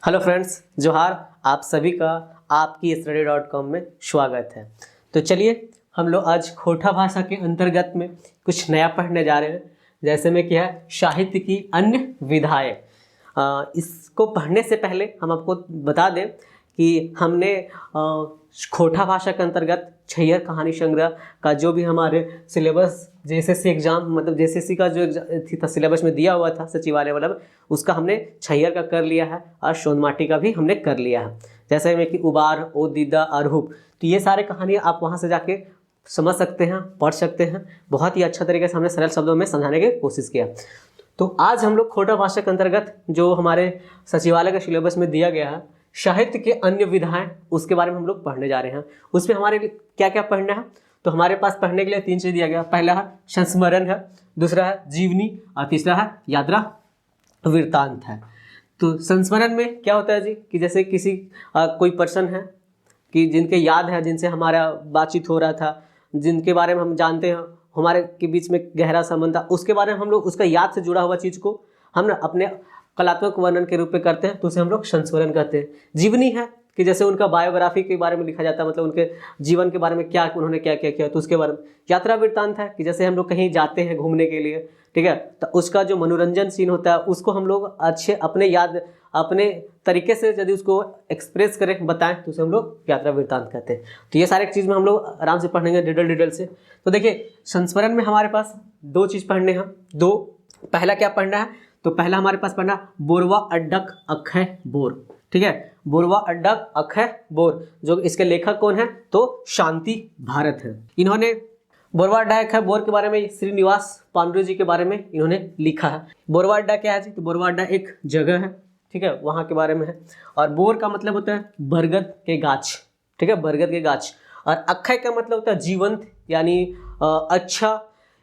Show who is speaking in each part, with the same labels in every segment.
Speaker 1: Hello friends, जोहार। आप सभी का आपकी study.com में स्वागत है। तो चलिए हम लोग आज खोटा भाषा के अंतर्गत में कुछ नया पढ़ने जा रहे हैं। जैसे में क्या है, साहित्य की अन्य विधाएं। इसको पढ़ने से पहले हम आपको बता दें कि हमने खोटा भाषा के अंतर्गत छैयर कहानी संग्रह का जो भी हमारे सिलेबस जेएसएससी एग्जाम मतलब जेएसएससी का जो था सिलेबस में दिया हुआ था सचिवालय वाला, उसका हमने छैयर का कर लिया है और सोनमाटी का भी हमने कर लिया है। जैसे में कि उबार, ओ दीदा, अरहुप, तो ये सारे कहानियाँ आप वहाँ से जाके समझ सकते हैं, पढ़ सकते हैं। बहुत ही अच्छा तरीके से हमने सरल शब्दों में समझाने की कोशिश किया। तो आज हम लोग खोटा भाषा के अंतर्गत जो हमारे सचिवालय के सिलेबस में दिया गया है साहित्य के अन्य विधाएं, उसके बारे में हम लोग पढ़ने जा रहे हैं। उसमें हमारे क्या क्या पढ़ना है, तो हमारे पास पढ़ने के लिए 3 चीज़ दिया गया। पहला है संस्मरण है, दूसरा है जीवनी और तीसरा है यात्रा वृत्तांत है। तो संस्मरण में क्या होता है जी कि जैसे किसी कोई पर्सन है कि जिनके याद है, जिनसे हमारा बातचीत हो रहा था, जिनके बारे में हम जानते हैं, हमारे के बीच में गहरा संबंध था, उसके बारे में हम लोग उसका याद से जुड़ा हुआ चीज़ को हम अपने कलात्मक वर्णन के रूप में करते हैं, तो उसे हम लोग संस्मरण कहते हैं। जीवनी है कि जैसे उनका बायोग्राफी के बारे में लिखा जाता है, मतलब उनके जीवन के बारे में क्या उन्होंने क्या क्या किया, तो उसके बारे में। यात्रा वृत्तांत है कि जैसे हम लोग कहीं जाते हैं घूमने के लिए, ठीक है, तो उसका जो मनोरंजन सीन होता है उसको हम लोग अच्छे अपने तरीके से यदि उसको एक्सप्रेस करें, बताएं, तो उसे हम लोग यात्रा वृत्तांत कहते हैं। तो ये सारे चीज़ में हम लोग आराम से पढ़ेंगे डिटेल से। तो देखिए संस्मरण में हमारे पास 2 चीज़ पढ़ने हैं। पहला क्या पढ़ना है, तो पहला हमारे पास पढ़ना बोरवा अड्डक अखय बोर, ठीक है। बोरवा अड्डक अखय बोर, जो इसके लेखक कौन है, तो शांति भारत है। इन्होंने बोरवा अड्डा अखय बोर के बारे में श्रीनिवास पांडुरंग जी के बारे में इन्होंने लिखा है। बोरवा अड्डा क्या है जी, तो बोरवा अड्डा एक जगह है, ठीक है, वहाँ के बारे में है। और बोर का मतलब होता है बरगद के गाछ, ठीक है, बरगद के गाछ। और अक्षय का मतलब होता है जीवंत, यानी अच्छा,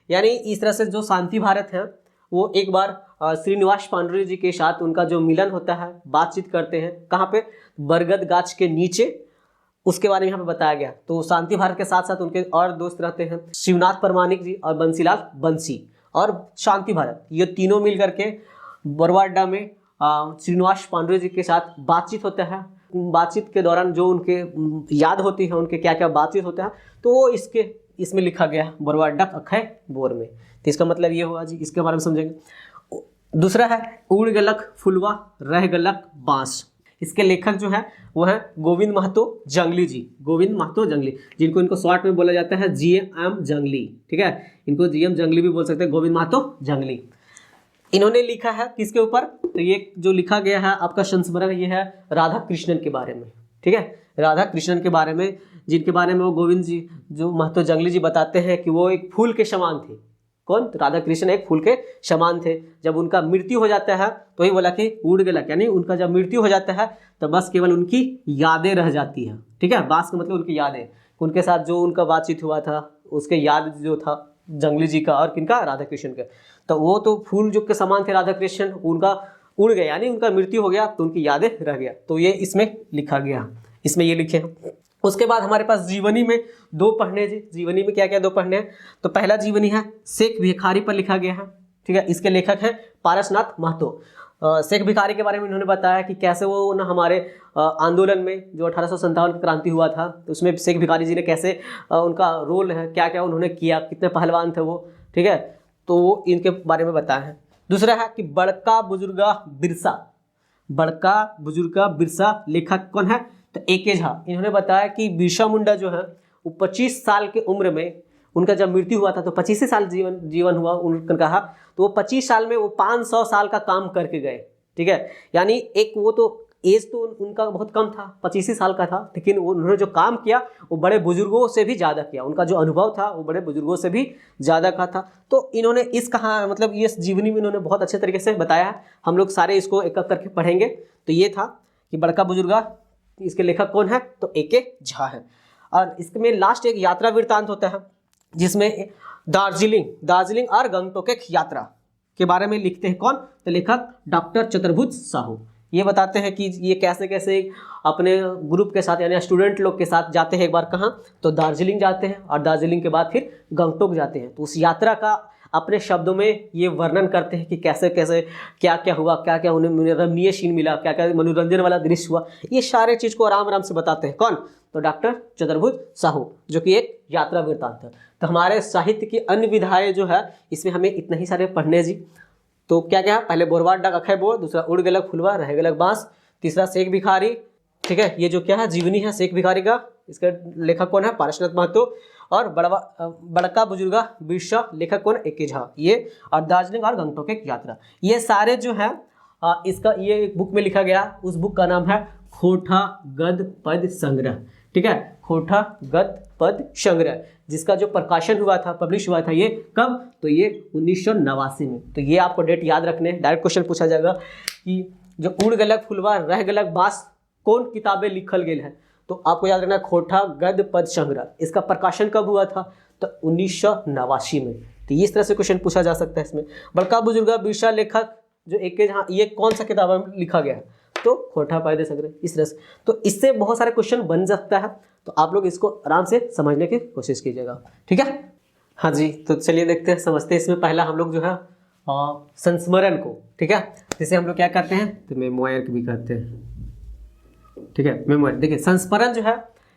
Speaker 1: यानी इस तरह से जो शांति भारत है वो एक बार श्रीनिवास पांडुरंग जी के साथ उनका जो मिलन होता है, बातचीत करते हैं, कहाँ पे, बरगद गाछ के नीचे, उसके बारे में यहाँ पे बताया गया। तो शांति भारत के साथ साथ उनके और दोस्त रहते हैं, शिवनाथ परमाणिक जी और बंसीलाल बंसी और शांति भारत, ये तीनों मिल करके बोरवा अड्डा में श्रीनिवास पांडुरंग जी के साथ बातचीत होता है। बातचीत के दौरान जो उनके याद होती है, उनके क्या क्या बातचीत होता है, तो वो इसमें लिखा गया बोरवा अड्डा अखय बोर में। तो इसका मतलब ये हुआ जी, इसके बारे में समझेंगे। दूसरा है उड़ गलक फुलवा रह गलक बांस। इसके लेखक जो है वो है गोविंद महतो जंगली जी, गोविंद महतो जंगली, जिनको इनको शॉर्ट में बोला जाता है GM जंगली, ठीक है, इनको GM जंगली भी बोल सकते हैं, गोविंद महतो जंगली। इन्होंने लिखा है किसके ऊपर, तो ये जो लिखा गया है आपका संस्मरण, ये है राधा कृष्णन के बारे में, ठीक है, राधा कृष्णन के बारे में, जिनके बारे में वो गोविंद जी जो महतो जंगली जी बताते हैं कि वो एक फूल के समान थे। कौन, तो राधा कृष्ण एक फूल के समान थे। जब उनका मृत्यु हो जाता है तो ही बोला कि उड़ गलक, यानी उनका जब मृत्यु हो जाता है तो बस केवल उनकी यादें रह जाती हैं, ठीक है। बास का मतलब उनकी यादें, उनके साथ जो उनका बातचीत हुआ था उसके याद जो था जंगली जी का और किनका, राधा कृष्ण का। तो वो तो फूल जो के समान थे राधा कृष्ण, उनका उड़ गया, यानी उनका मृत्यु हो गया तो उनकी यादें रह गया। तो ये इसमें लिखा गया, इसमें ये लिखे हैं। उसके बाद हमारे पास जीवनी में 2 पढ़ने जी। जीवनी में क्या क्या 2 पढ़ने हैं, तो पहला जीवनी है शेख भिखारी पर लिखा गया है, ठीक है। इसके लेखक हैं पारसनाथ महतो। शेख भिखारी के बारे में इन्होंने बताया कि कैसे वो ना हमारे आंदोलन में जो 1857 की क्रांति हुआ था, तो उसमें शेख भिखारी जी ने कैसे उनका रोल है, क्या क्या उन्होंने किया, कितने पहलवान थे वो, ठीक है, तो वो इनके बारे में बताया है। दूसरा है कि बड़का बुजुर्गा बिरसा। बड़का बुजुर्गा बिरसा लेखक कौन है, तो AK झा। इन्होंने बताया कि बिरसा मुंडा जो है वो 25 साल की उम्र में, उनका जब मृत्यु हुआ था तो 25 साल जीवन हुआ उनका कहा, तो वो 25 साल में वो 500 साल का काम करके गए, ठीक है। यानी एक वो तो एज तो उनका बहुत कम था, 25 साल का था, लेकिन उन्होंने जो काम किया वो बड़े बुजुर्गों से भी ज़्यादा किया। उनका जो अनुभव था वो बड़े बुजुर्गों से भी ज़्यादा का था। तो इन्होंने इस मतलब ये जीवनी में इन्होंने बहुत अच्छे तरीके से बताया है। हम लोग सारे इसको एक एक करके पढ़ेंगे। तो ये था कि बड़का बुजुर्गा, इसके लेखक कौन है, तो AK झा है। और इसमें लास्ट एक यात्रा वृत्तांत होता है, जिसमें दार्जिलिंग और गंगटोक की यात्रा के बारे में लिखते हैं कौन, तो लेखक डॉक्टर चतुर्भुज साहू। ये बताते हैं कि ये कैसे कैसे अपने ग्रुप के साथ, यानी स्टूडेंट लोग के साथ जाते हैं एक बार, कहाँ, तो दार्जिलिंग जाते हैं, और दार्जिलिंग के बाद फिर गंगटोक जाते हैं। तो उस यात्रा का अपने शब्दों में ये वर्णन करते हैं कि कैसे कैसे क्या क्या हुआ, क्या क्या उन्हें रमणीय सीन मिला, क्या क्या मनोरंजन वाला दृश्य हुआ, ये सारे चीज़ को आराम आराम से बताते हैं। कौन? तो डॉक्टर चतुर्भुज साहू, जो कि एक यात्रा वृत्तांत है। तो हमारे साहित्य की अन्य विधाएं जो है इसमें हमें इतने ही सारे पढ़ने जी। तो क्या क्या? पहले बोरवा अड्डा अखय बोर, दूसरा उड़ गेलक फुलवा रह गेलक बांस, तीसरा शेख भिखारी, ठीक है, ये जो क्या है जीवनी है शेख भिखारी का, इसका लेखक कौन है? पारसनाथ महतो। और बड़का बुजुर्गा बिरसा, लेखक कौन? ए.के. झा। ये और दार्जिलिंग और गंगटोक एक यात्रा, ये सारे जो है इसका ये एक बुक में लिखा गया। उस बुक का नाम है खोटा गद्य पद संग्रह, ठीक है, खोटा गद्य पद संग्रह, जिसका जो प्रकाशन हुआ था, पब्लिश हुआ था, ये कब? तो ये 1989 में। तो ये आपको डेट याद रखने, डायरेक्ट क्वेश्चन पूछा जाएगा कि जो उड़ गेलक फुलवा रह गेलक बांस कौन किताबें लिखल गेल है? तो आपको याद रखना खोटा गद्य पद संग्रह, इसका प्रकाशन कब हुआ था? तो 1989 में। तो इस तरह से क्वेश्चन पूछा जा सकता है इसमें। बड़का बुजुर्गा बिरसा, लेखक जो ए.के. झा, ये कौन सा किताब में लिखा गया है? तो खोटा पद संग्रह, इस तरह से। तो इससे बहुत सारे क्वेश्चन बन सकता है, तो आप लोग इसको आराम से समझने की कोशिश कीजिएगा, ठीक है। हाँ जी, तो चलिए देखते हैं, समझते हैं। इसमें पहला हम लोग जो है संस्मरण को, ठीक है, जिसे हम लोग क्या करते हैं? तो मेमोयर भी कहते हैं, ठीक है, मेमोयर। देखिए संस्मरण जो है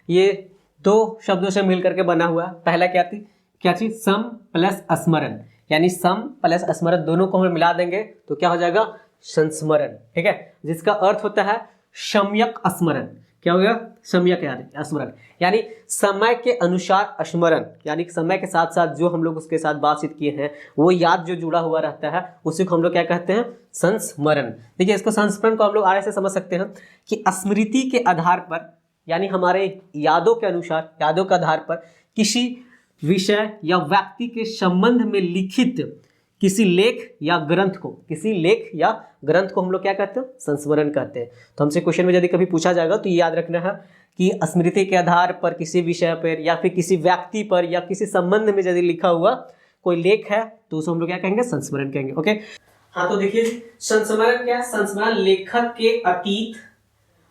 Speaker 1: ये दो शब्दों से मिल करके बना हुआ है। पहला क्या चीज? सम प्लस स्मरण, यानी सम प्लस स्मरण दोनों को हम मिला देंगे तो क्या हो जाएगा? संस्मरण, ठीक है, जिसका अर्थ होता है सम्यक स्मरण। क्या हो गया? सम्यक यानी स्मरण, यानी समय के अनुसार स्मरण, यानी समय के साथ साथ जो हम लोग उसके साथ बातचीत किए हैं वो याद जो जुड़ा हुआ रहता है, उसी को हम लोग क्या कहते हैं? संस्मरण। देखिए इसको संस्मरण को हम लोग आगे से समझ सकते हैं कि स्मृति के आधार पर, यानी हमारे यादों के अनुसार, यादों के आधार पर किसी विषय या व्यक्ति के संबंध में लिखित किसी लेख या ग्रंथ को हम लोग क्या कहते हैं? संस्मरण कहते हैं। तो हमसे क्वेश्चन में यदि कभी पूछा जाएगा तो ये याद रखना है कि स्मृति के आधार पर किसी विषय पर या फिर किसी व्यक्ति पर या किसी संबंध में यदि लिखा हुआ कोई लेख है तो उसे हम लोग क्या कहेंगे? संस्मरण कहेंगे। ओके, हाँ, तो देखिए संस्मरण क्या है? संस्मरण लेखक के अतीत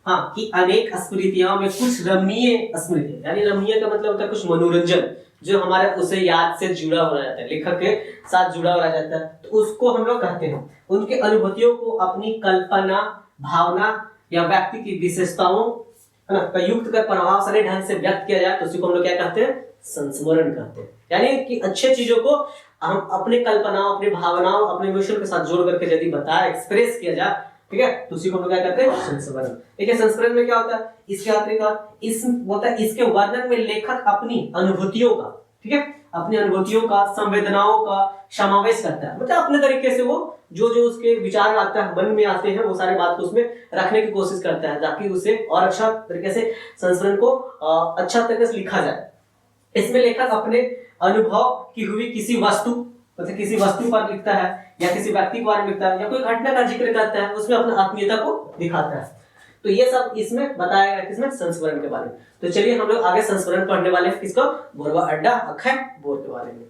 Speaker 1: की अनेक स्मृतियों में कुछ रमणीय स्मृति, यानी रमणीय का मतलब होता है कुछ मनोरंजन जो हमारे उसे याद से जुड़ा हो जाता है, लेखक के साथ जुड़ा हो जाता है, तो उसको हम लोग कहते हैं। उनके अनुभूतियों को अपनी कल्पना, भावना या व्यक्ति की विशेषताओं है ना का युक्त कर प्रभावशाली ढंग से व्यक्त किया जाए तो उसी को हम लोग क्या कहते हैं? संस्मरण कहते हैं। यानी कि अच्छे चीजों को हम अपने कल्पनाओं, अपनी भावनाओं, अपने इमोशन के साथ जोड़ करके यदि बताया, एक्सप्रेस किया जाए, ठीक है, तो उसी को हम लोग क्या कहते हैं? संस्मरण। देखिए संस्मरण में क्या होता है? इसके इसके वर्णन में लेखक अपनी अनुभूतियों का, ठीक है, अपनी अनुभूतियों का, संवेदनाओं का समावेश करता है। मतलब अपने तरीके से वो जो उसके विचार आता है, मन में आते हैं, वो सारे बात को उसमें रखने की कोशिश करता है ताकि उसे और अच्छा तरीके से संस्मरण को अच्छा तरीके से लिखा जाए। इसमें लेखक अपने अनुभव की हुई किसी वस्तु, मतलब किसी वस्तु पर लिखता है या किसी व्यक्ति के बारे में लिखता है या कोई घटना का जिक्र करता है, उसमें अपनी आत्मीयता को दिखाता है। तो ये सब इसमें बताया गया, किसमें? संस्मरण के बारे में। तो चलिए हम लोग आगे संस्मरण पढ़ने वाले हैं, किसको? बोरवा अड्डा अखय बोर के बारे में।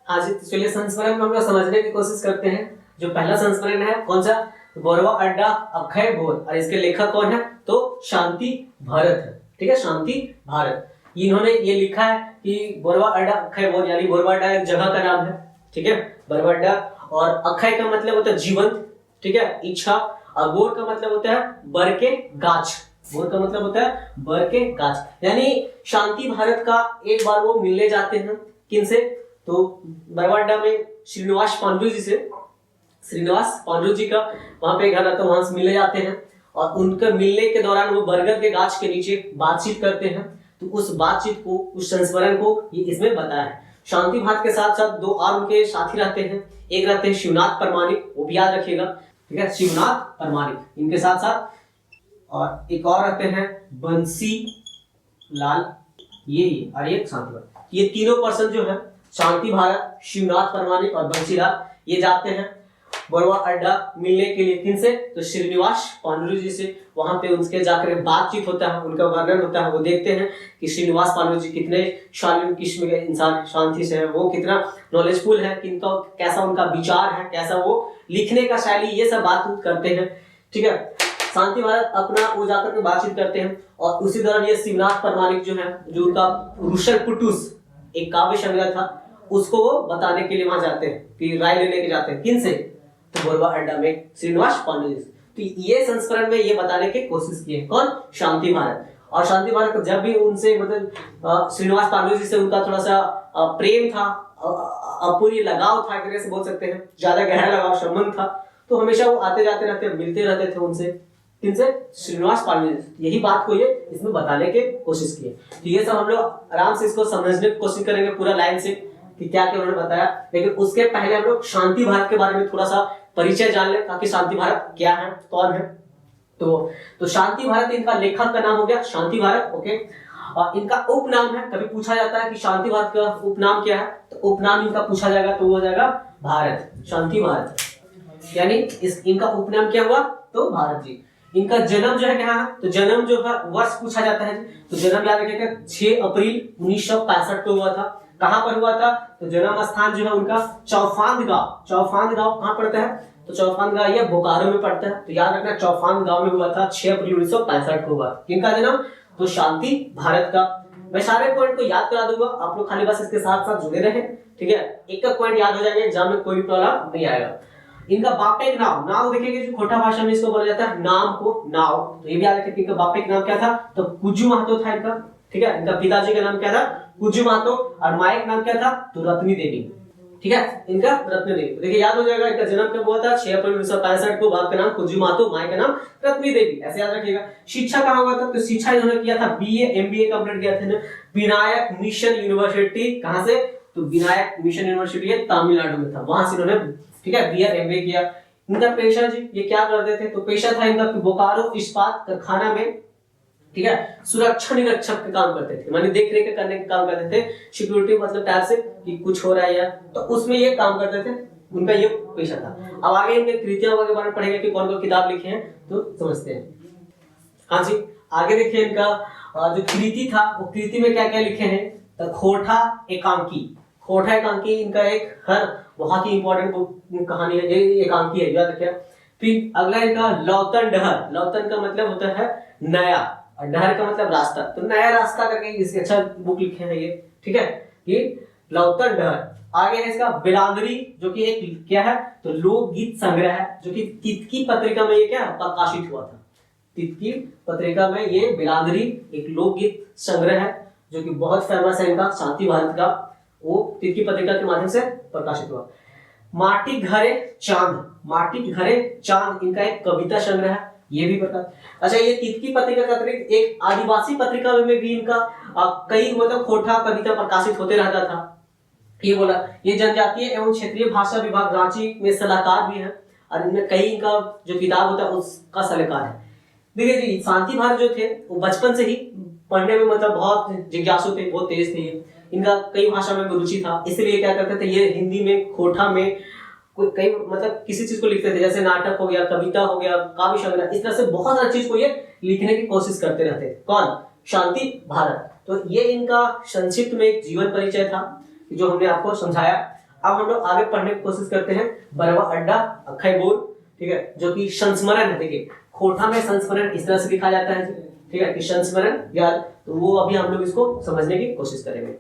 Speaker 1: हाँ जी, तो चलिए संस्मरण को हम लोग समझने की कोशिश करते हैं। जो पहला संस्मरण है कौन सा? बोरवा अड्डा अखय बोर, और इसके लेखक कौन है? तो शांति भारत है, ठीक है, शांति भारत। इन्होंने ये लिखा है कि बोरवा अड्डा अखय बोर, यानी बोरवा अड्डा एक जगह का नाम है, ठीक है, बोरवा अड्डा, और अखय का मतलब होता है जीवंत, ठीक है, इच्छा, और बोर का मतलब होता है बर के गाछ, बोर का मतलब होता है बर के गाछ। यानी शांति भारत का एक बार वो मिलने जाते हैं, किनसे? तो बोरवा अड्डा में श्रीनिवास पांडु जी से, श्रीनिवास पांडु जी का वहां पे घर आता है, वहां से मिलने जाते हैं और उनके मिलने के दौरान वो बरगद के गाछ के नीचे बातचीत करते हैं। तो उस बातचीत को, उस संस्मरण को ये इसमें बताया है। शांति भारत के साथ साथ दो और उनके साथी रहते हैं, एक रहते हैं शिवनाथ परमाणिक, वो भी याद रखिएगा, ठीक है, शिवनाथ परमाणिक इनके साथ साथ, और एक और रहते हैं बंसी लाल, ये और एक शांति भारत। ये तीनों पर्सन जो है, शांति भारत, शिवनाथ परमाणिक और बंसी लाल, ये जाते हैं बोरवा अड्डा मिलने के लिए। किनसे? तो श्रीनिवास पांडु जी से। वहां पे उनके जाकर बातचीत होता है, उनका वर्णन होता है, वो देखते हैं कि श्रीनिवास पांडु जी कितने शालीन किस्म के इंसान, शांति से है, वो कितना नॉलेजफुल है, किनका कैसा उनका विचार है, कैसा वो लिखने का शैली, ये सब बात करते हैं, ठीक है। शांति भारत अपना वो जाकर के बातचीत करते हैं और उसी दौरान ये शिवनाथ परमाणिक जो है, जो उनका रुशल पुटुस एक काव्य संग्रह था, उसको वो बताने के लिए वहां जाते हैं कि राय लेने के जाते हैं। किन से? तो बोरवा अड्डा में श्रीनिवास पांडुजी से। तो ये संस्करण में ये बताने की कोशिश की है कौन? शांति भारत। और शांति भारत जब भी उनसे मतलब श्रीनिवास पांडुजी से उनका थोड़ा सा प्रेम था, अपूरी लगाव था, एक तरह से बोल सकते हैं, ज्यादा गहरा लगाव संबंध था, तो हमेशा वो आते जाते रहते, मिलते रहते थे उनसे। किनसे? श्रीनिवास पांडुजी। यही बात को ये इसमें बताने की कोशिश की है। तो ये सब हम लोग आराम से इसको समझने की कोशिश करेंगे पूरा लाइन से कि क्या क्या उन्होंने बताया। लेकिन उसके पहले हम लोग शांति भारत के बारे में थोड़ा सा परिचय जान ले, ताकि शांति भारत क्या है, कौन है। तो शांति भारत इनका लेखक का नाम हो गया शांति भारत। ओके, और इनका उपनाम है, कभी पूछा जाता है कि शांति भारत का उपनाम क्या है, तो उपनाम इनका पूछा जाएगा तो वो हो जाएगा भारत, शांति भारत। यानी इनका उपनाम क्या हुआ? तो भारत जी। इनका जन्म जो है क्या है, तो जन्म जो है वर्ष पूछा जाता है, तो जन्म याद रखिएगा 6 अप्रैल 1965 को हुआ था। कहां पर हुआ था? तो जन्म स्थान जो है उनका चौफांद गांव। चौफांद गांव कहां पड़ता है? तो चौफांद गांव ये बोकारो में पड़ता है। तो याद रखना चौफांद गांव में हुआ था, 6 अप्रैल 1965 को हुआ। किनका जन्म? तो शांति भारत का। मैं सारे पॉइंट को याद करा दूंगा, आप लोग खाली बस इसके साथ साथ जुड़े रहे, ठीक है। एक एक पॉइंट याद हो जाएगा, एग्जाम में कोई भी प्रॉब्लम नहीं आएगा। इनका बापेक नाम, नाव देखिए जो खोटा भाषा में इसको बोला जाता है नाम को, नाव। तो ये भी याद रखिए इनका बापेक नाम क्या था? तो कुजू महतो था इनका, ठीक है। इनका पिताजी का नाम क्या था? कुजू महतो। और माई का नाम क्या था? तो रत्नी देवी, ठीक है। इनका रत्नी देवी देखिए याद हो जाएगा। इनका जन्म कब हुआ था? 6 अप्रैल 1965 को। बाप का नाम कुजू महतो, माई का नाम रत्नी देवी, ऐसे याद रखिएगा। शिक्षा कहाँ हुआ था? तो शिक्षा इन्होंने किया था बीए एमबीए कंप्लीट किया था विनायक मिशन यूनिवर्सिटी। कहां से? तो विनायक मिशन यूनिवर्सिटी है तमिलनाडु में था, वहां से इन्होंने, ठीक है, बीए एमबीए किया। इनका पेशा जी ये क्या करते थे? तो पेशा था इनका बोकारो इस्पात कारखाना में, ठीक है, सुरक्षा निरीक्षक का काम करते थे, माने देख रेख करने का काम करते थे। सिक्योरिटी मतलब टाइप से कि कुछ हो रहा है या, तो उसमें ये काम करते थे, उनका ये पेशा था। अब आगे इनके कृतियों के बारे में पढ़ेंगे कि कौन कौन किताब लिखे हैं, तो समझते हैं। हाँ जी, आगे देखिए इनका जो कृति था, वो कृति में क्या क्या लिखे हैं? तो खोठा एकांकी। खोठा एकांकी इनका एक हर बहुत ही इंपॉर्टेंट कहानी है, एकांकी है, याद रखिए। फिर अगला इनका लौतन डहर। लौतन का मतलब होता है नया, और डहर का मतलब रास्ता, तो नया रास्ता करके इसके अच्छा बुक लिखे हैं ये, ठीक है, ये लौतन डहर। आगे है इसका बिलांदरी, जो कि एक क्या है? तो लोकगीत संग्रह है, जो कि तितकी पत्रिका में ये क्या प्रकाशित हुआ था। तितकी पत्रिका में ये बिलांदरी एक लोकगीत संग्रह है, जो कि बहुत फेमस है इनका, शांति भारत का, वो तितकी पत्रिका के माध्यम से प्रकाशित हुआ। माटी घरे चांद। माटी घरे चांद इनका एक कविता संग्रह है, ये भी पता। अच्छा, ये तितकी पत्रिका का अतिरिक्त एक आदिवासी पत्रिका में भी इनका कई मतलब खोटा कविता प्रकाशित होते रहता था। ये बोला ये जनजातीय एवं क्षेत्रीय भाषा विभाग रांची में सलाहकार भी है, और इनमें कई इनका जो किताब होता है उसका सलाहकार है। देखिए जी, शांति भारत जो थे वो बचपन से ही पढ़ने में मतलब बहुत जिज्ञासु थे, बहुत तेज थे। इनका कई भाषा में रुचि था, इसलिए क्या करते थे ये हिंदी में खोटा में कई मतलब किसी चीज को लिखते थे, जैसे नाटक हो गया, कविता हो गया, काव्य संग्रह, इस तरह से बहुत सारी चीज को ये लिखने की कोशिश करते रहते थे। कौन? शांति भारत। तो ये इनका संक्षिप्त में एक जीवन परिचय था जो हमने आपको समझाया। अब हम लोग आगे पढ़ने की कोशिश करते हैं बरवा अड्डा अखई बोल, ठीक है, जो कि संस्मरण है। देखिए खोटा में संस्मरण इस तरह से लिखा जाता है, ठीक है, कि संस्मरण याद, तो वो अभी हम लोग इसको समझने की कोशिश करेंगे।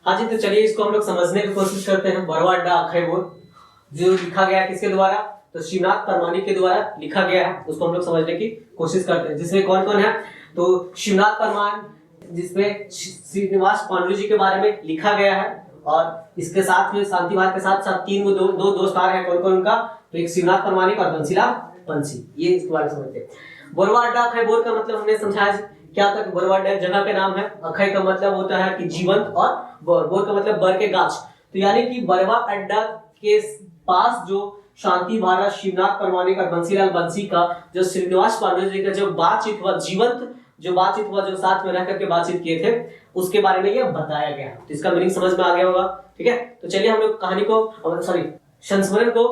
Speaker 1: हाँ जी, तो चलिए इसको हम लोग समझने की कोशिश करते हैं। बरवा अड्डा अखई बोल जो लिखा गया किसके द्वारा? तो शिवनाथ परमानी के द्वारा लिखा गया है, उसको हम लोग समझने की कोशिश करते हैं। जिसमें कौन कौन है? तो शिवनाथ परमान, जिसमें श्रीनिवास पांडुजी के बारे में लिखा गया है, और इसके साथ में शांति भारत के साथ साथ तीन दो दोस्तार हैं। कौन कौन उनका? तो एक शिवनाथ परमानी और बंसीलाल पंछी, ये इसके बारे में समझते हैं। बोरवा अड्डा अखई बोल का मतलब हमने समझाया क्या था? बोरवा अड्डा जगह का नाम है, अखई का मतलब होता है कि जीवंत, और बोर का मतलब बर के गाछ। तो यानी कि बरवा अड्डा के पास जो शांति भारत, शिवनाथ परमाणिक और बंसीलाल बंसी का जो श्रीनिवास पांडुजी का जो बातचीत हुआ, जीवंत जो बातचीत हुआ, जो साथ में रह करके बातचीत किए थे, उसके बारे में ये बताया गया। तो इसका मीनिंग समझ में आ गया होगा, ठीक है। तो चलिए हम लोग कहानी को संस्मरण को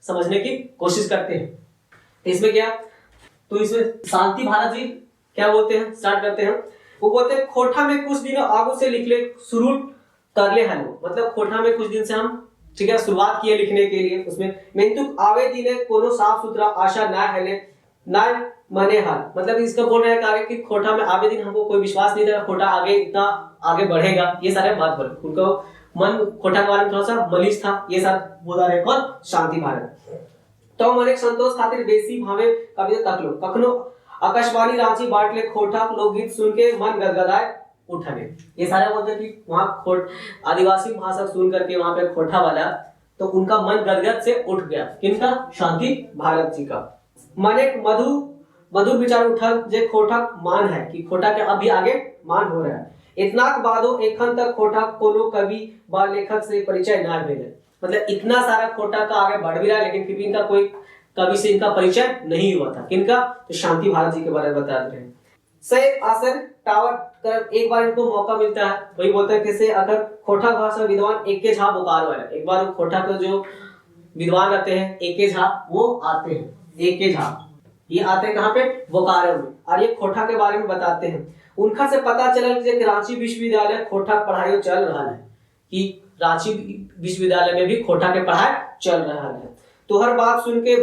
Speaker 1: समझने की कोशिश करते हैं। तो इसमें क्या? तो इसमें शांति भारत जी क्या बोलते हैं? स्टार्ट करते हैं। वो बोलते हैं खोठा में कुछ दिन आगू से लिख ले, शुरू कर ले हलो, मतलब खोठा में कुछ दिन से हम, ठीक है, शुरुआत किए लिखने के लिए। उसमें मेंतुक आवे दिने कोनो साफ सुथरा आशा ना है ना मने हाल, मतलब इसका बोल रहे हैं कि खोठा में आवे दिन हमको कोई विश्वास नहीं था खोठा आगे इतना आगे बढ़ेगा, ये सारे बात बोले। उनको मन खोटा के बारे में थोड़ा सा मलिष्ठ था, ये सब बोला रहे कौन, शांति भारत। तो मन एक संतोष खातिर बेसी भावे कविता तकलो कखनो आकाशवाणी रांची बाटले खोटा लोकगीत सुन के मन गदगदाए उठने। ये सारे बोलते हैं कि वहां खोट आदिवासी भाषा सुन करके वहां पे खोटा वाला, तो उनका मन गदगद से उठ गया। किनका, शांति भारत जी का। मन एक मधुर विचार उठा जे खोटा मान है कि खोटा के अभी आगे मान हो रहा है। इतना बादो एखन तक खोटा कोनो कवि व लेखक से परिचय ना भेले, मतलब इतना सारा खोटा का आगे बढ़ भी रहा है लेकिन फिर भी इनका कोई कवि से इनका परिचय नहीं हुआ था। किनका, तो शांति भारत जी के बारे में बता रहे हैं। से आसर टावर कर एक बार इनको मौका मिलता है, वही बोलते हैं कैसे अगर खोटा भाषा विद्वान एके झा बोकारो है। एक बार खोटा के जो विद्वान रहते हैं एके झा, वो आते हैं, एके झा ये आते हैं कहाँ पे, बोकारो में, और ये खोटा के बारे में बताते हैं। उनका से पता चला कि रांची विश्वविद्यालय खोटा पढ़ाई चल रहा है, कि रांची विश्वविद्यालय में भी खोटा के पढ़ाई चल रहा है। तो हर बात सुन के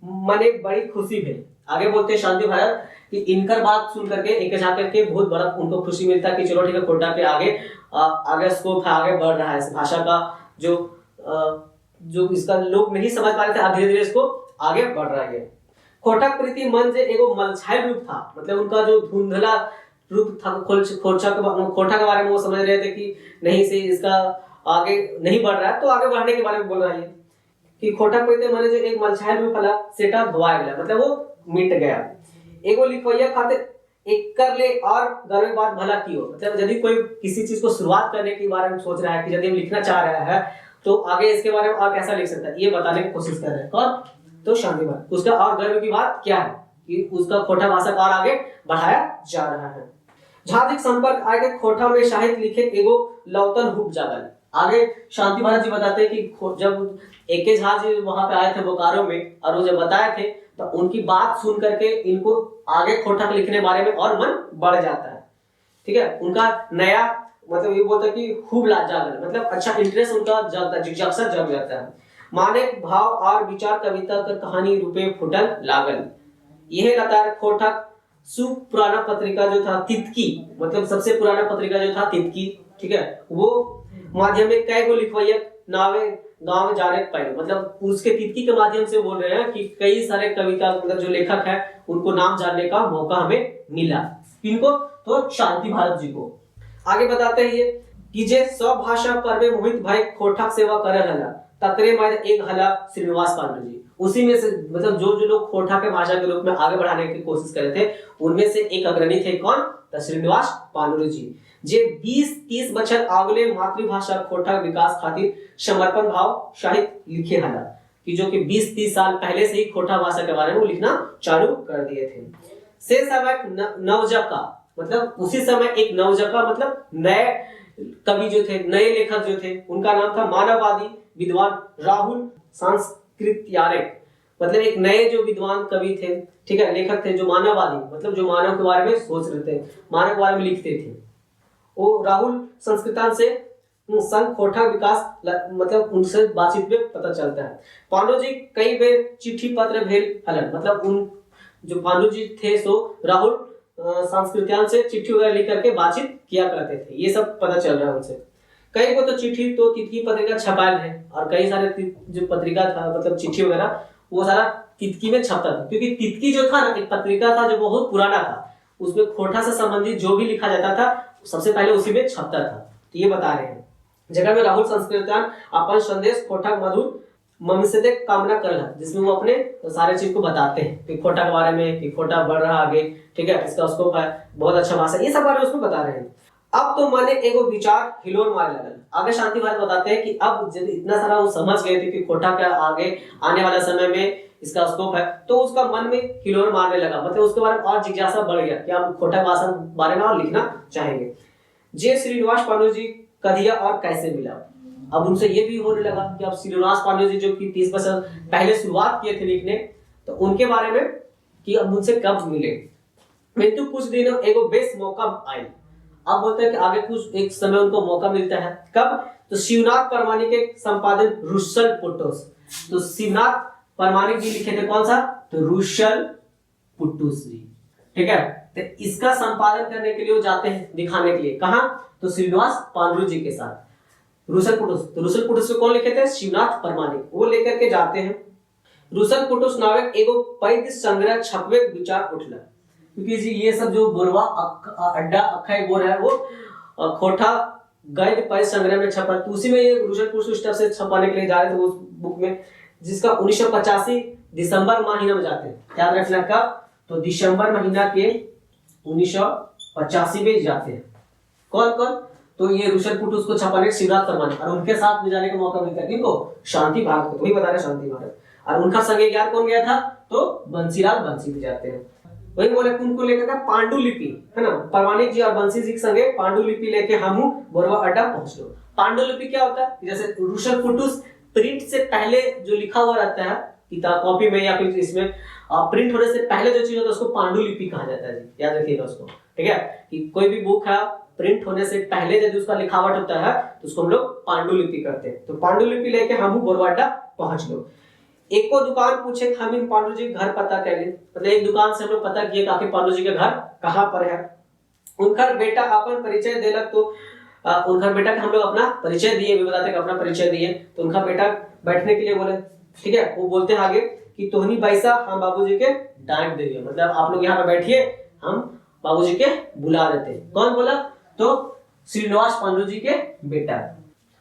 Speaker 1: मन एक बड़ी खुशी भेल। आगे बोलते हैं शांति भारत कि इनकर बात सुन करके एक जा करके बहुत बड़ा उनको खुशी मिलता है कि चलो ठीक है, खोटा के आगे स्कोप है, आगे बढ़ रहा है इस भाषा का, जो इसका लोग नहीं समझ पा रहे थे, धीरे धीरे इसको आगे बढ़ रहा है। खोटा प्रीति मन जे एगो मलछाई रूप था, मतलब उनका जो धुंधला रूप था, खोटा के बारे में वो समझ रहे थे कि नहीं से इसका आगे नहीं बढ़ रहा है, तो आगे बढ़ने के बारे में बोल रहा है कि खोटा प्रीति मन जे एक मलछाई रूप फला सेटा धोआ गया, मतलब वो मिट गया। एगो लिखवैया खातिर एक कर ले और गर्व बात भला की हो, मतलब यदि कोई किसी चीज को शुरुआत करने के बारे में सोच रहा है कि यदि हम लिखना चाह रहा है तो आगे इसके बारे में और कैसा लिख सकता है, ये बताने की कोशिश कर रहे हैं कौन, तो शांति भारत। उसका और गर्व की बात क्या है कि उसका खोटा भाषा का और आगे बढ़ाया जा रहा है। झादिक संपर्क आगे खोटा में साहित्य लिखे एगो लौतन हुक जागल। आगे शांति भारत जी बताते हैं कि जब एके झा जी वहां पे आए थे बोकारो में और वो जब बताए थे तो उनकी बात सुन करके इनको आगे खोटा लिखने बारे में और मन बढ़ जाता है। ठीक है, उनका नया मतलब ये बोलता है कि खूब जागल, मतलब अच्छा इंटरेस्ट उनका जगता है, जिज्ञासा जग जाता है। माने भाव और विचार कविता कर कहानी रूपे फुटल लागल। यह लतार खोटा पुराना पत्रिका जो था तितकी, मतलब सबसे पुराना पत्रिका जो था तितकी, ठीक है, वो माध्यम में कई गो लिखवैया नावे गांव में जाने पाए, मतलब उसके तितकी के माध्यम से बोल रहे हैं कि कई सारे कविता मतलब जो लेखक है उनको नाम जानने का मौका हमें मिला। इनको तो शांति भारत जी को। आगे बताते हैं ये कि जे सब भाषा पर्वे मोहित भाई खोटा सेवा करे हला तकरे में एक हला श्रीनिवास पांडु जी। उसी में से मतलब जो लोग खोटा के भाषा के रूप में आगे बढ़ाने की कोशिश कर रहे थे उनमें से एक अग्रणी थे कौन, तो श्रीनिवास पांडु जी, जे 20-30 बछर आगले मातृभाषा खोटा विकास खातिर समर्पण भाव साहित्य लिखे हला, कि जो कि 20-30 साल पहले से ही खोटा भाषा के बारे में लिखना चालू कर दिए थे। से समय नवजका, मतलब उसी समय एक नवजका मतलब नए कवि जो थे, नए लेखक जो थे, उनका नाम था मानववादी विद्वान राहुल सांस्कृत्यारक, मतलब एक नए जो विद्वान कवि थे, ठीक है, लेखक थे जो मानववादी, मतलब जो मानव के बारे में सोच रहे थे, मानव के बारे में लिखते थे। वो राहुल संस्कृतान से संघ खोटा विकास मतलब उनसे बातचीत में पता चलता है। पांडु जी कई बार चिट्ठी पत्र भेल हलन, मतलब उन जो पांडु जी थे सो राहुल संस्कृतान से चिट्ठी वगैरह लिख करके बातचीत किया करते थे, ये सब पता चल रहा है उनसे। कई को तो चिट्ठी तो तितकी पत्रिका छपायल है और कई सारे जो पत्रिका था मतलब चिट्ठी वगैरह वो सारा तितकी में छपता था, क्योंकि तितकी जो था ना एक पत्रिका था जो बहुत पुराना था, उसमें खोटा से संबंधित जो भी लिखा जाता था सबसे पहले उसी में छपता था। तो ये बता रहे हैं जगह में राहुल संस्कृतान अपन संदेश खोटा मधुर ममसे कामना करल, जिसमें वो अपने सारे चीज को बताते हैं कि खोटा के बारे में, कि खोटा बढ़ रहा आगे, ठीक है, इसका उसको बहुत अच्छा भाषा, ये सब बारे में उसमें बता रहे हैं। अब तो माने एगो विचार हिलोर मारे लगल। आगे शांति भारत बताते हैं कि अब जब इतना सारा वो समझ गए थे कि खोटा के आगे आने वाले समय में इसका स्कोप है, तो उसका मन में हिलोर मारने लगा, मतलब उसके बारे में और जिज्ञासा बढ़ गया कि आप खोटा भाषा बारे में और लिखना चाहेंगे। जे श्रीनिवास पांडु जी कदिया और कैसे मिला, अब उनसे ये भी होने लगा कि अब श्रीनिवास पांडु जी जो कि 30 वर्ष पहले शुरुआत किए थे लिखने, तो उनके बारे में कि अब उनसे कब मिले। किंतु कुछ दिनों एगो बेस मौका आई। अब बोलते हैं कि आगे कुछ एक समय उनको मौका मिलता है, कब, तो शिवनाथ परमाणिक के संपादन रुशल पुट्टोस, तो शिवनाथ परमाणिक जी लिखे थे कौन सा, तो रुशल पुट्टोस जी, ठीक है, तो इसका संपादन करने के लिए वो जाते हैं दिखाने के लिए, कहां, तो श्रीनिवास पांडु जी के साथ। रुसलपुटुस, तो रुसलपुटुस को कौन लिखे थे? शिवनाथ परमानिक, वो लेकर के जाते हैं। रुसलपुटुस नावक एगो पद्य संग्रह छपवे विचार उठला, क्योंकि जी ये सब जो बोरवा अड्डा अखा बोर है वो खोटा गद्य पद्य संग्रह में छपा, तो उसी में ये रुसलपुटुस से छपाने के लिए जा रहे थे उस बुक में, जिसका 1985 दिसंबर महीना में जाते हैं। याद रखना कब? तो दिसंबर महीना के 1985 में जाते हैं। कौन कौन? तो ये रुसलपुटुस को छपाने शिवनाथ परमानिक, और उनके साथ में जाने का मौका मिलता है किनको? शांति भारत को, वही बता रहे शांति भारत। और उनका संग यार कौन गया था? तो बंसीलाल बंसी भी जाते हैं। वही बोले उनको लेकर पांडुलिपि है ना, परमानिक जी और बंसी जी के संगे पांडुलिपि लेके हम बोरवा अड्डा पहुंच लो। पांडुलिपि क्या होता है? जैसे रुसलपुटुस प्रिंट से पहले जो लिखा हुआ रहता है किताब कॉपी में या फिर इसमें प्रिंट होने से पहले जो चीज होता है उसको पांडुलिपि कहा जाता है जी, याद रखिएगा उसको, ठीक है। कि कोई भी बुक है प्रिंट होने से पहले यदि उसका लिखावट होता है तो उसको हम लोग पांडुलिपि करते हैं। तो पांडुलिपि लेके हम बोरवा अड्डा पहुंच लो। एक को दुकान पूछे हम पांडु जी घर पता कर ले, मतलब एक दुकान से हम लोग पता किए कि पांडु जी के घर कहाँ पर है। उनका बेटा अपन परिचय देलक, तो उनका बेटा के हम लोग अपना परिचय दिए, भी बताते अपना परिचय दिए। तो उनका बेटा बैठने के लिए बोले, ठीक है। वो बोलते हैं आगे कि तोहनी बैसा हम बाबूजी के डांट देंगे, मतलब आप लोग यहाँ पे बैठिए, हम बाबूजी के बुला देते हैं। कौन बोला? तो श्रीनिवास पांडु जी के बेटा।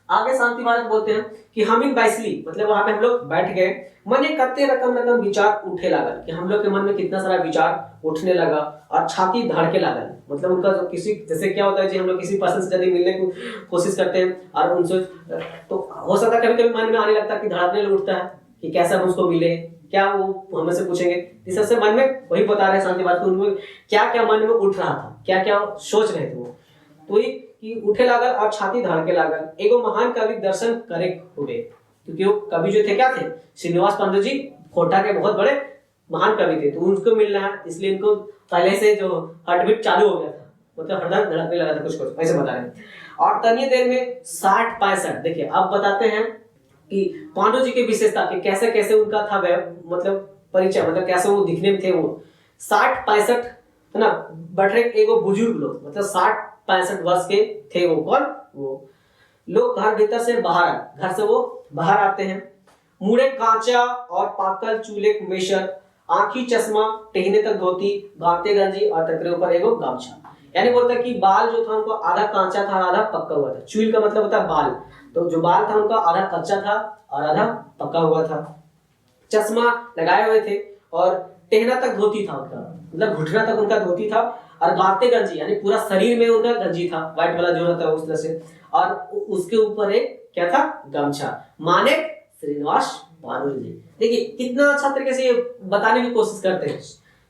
Speaker 1: आगे शांति भारत बोलते हैं कि हम इन बैसली, मतलब वहां पे हम लोग बैठ गए, मने कत्ते रकम रकम विचार उठे लागल, कि हम लोग के मन में कितना सारा विचार उठने लगा और छाती धड़के लागल। मतलब उनका जो किसी, जैसे क्या होता है जी, हम लोग किसी पर्सन से यदि मिलने की कोशिश करते हैं और उनसे, तो हो सकता है कभी कभी मन में आने लगता है कि धड़कने उठता है कि कैसे हम उसको मिले, क्या वो हमें से पूछेंगे। इस सबसे मन में वही बता रहे शांति भारत, उनको क्या क्या मन में उठ रहा था, क्या क्या सोच रहे थे वो। तो ये कि उठे लागल और छाती धड़के लागल। एगो महान कवि दर्शन करे हुए, क्योंकि वो कवि जो थे क्या थे? श्रीनिवास पांडु जी खोटा के बहुत बड़े महान कवि थे, तो उनको मिलना है, इसलिए इनको पहले से जो हार्ट बीट चालू हो गया था, मतलब हृदय धड़कने लगा था, कुछ कुछ ऐसे बता रहे हैं। और तनिए देर में 60-65, देखिए अब बताते हैं कि पांडु जी की विशेषता कि कैसे कैसे उनका था मतलब परिचय, मतलब कैसे वो दिखने में थे। वो 60-65 है ना, बैठे एगो बुजुर्ग लोग, मतलब 60-65 वर्ष के थे वो। कौन? वो लोग घर भीतर से बाहर, घर से वो बाहर आते हैं। मुड़े कांचा और पाकल चूल्हे मेशर, आंखी चश्मा, टहने तक धोती, गाते गंजी और तकरे ऊपर एगो गामछा। यानी बोलता है कि बाल जो था उनको आधा कांचा था, आधा पक्का हुआ था। चूल का मतलब होता है बाल, तो जो बाल था उनका आधा कच्चा था और आधा पक्का हुआ था। चश्मा लगाए हुए थे और टहना तक धोती था उनका, मतलब घुटना तक उनका धोती था। और गाते गंजी, यानी पूरा शरीर में उनका गंजी था, व्हाइट वाला जो रहता है उस तरह से, और उसके ऊपर एक क्या था? गमछा। माने श्रीनिवास पांडु जी। देखिए कितना अच्छा तरीके से ये बताने की कोशिश करते हैं।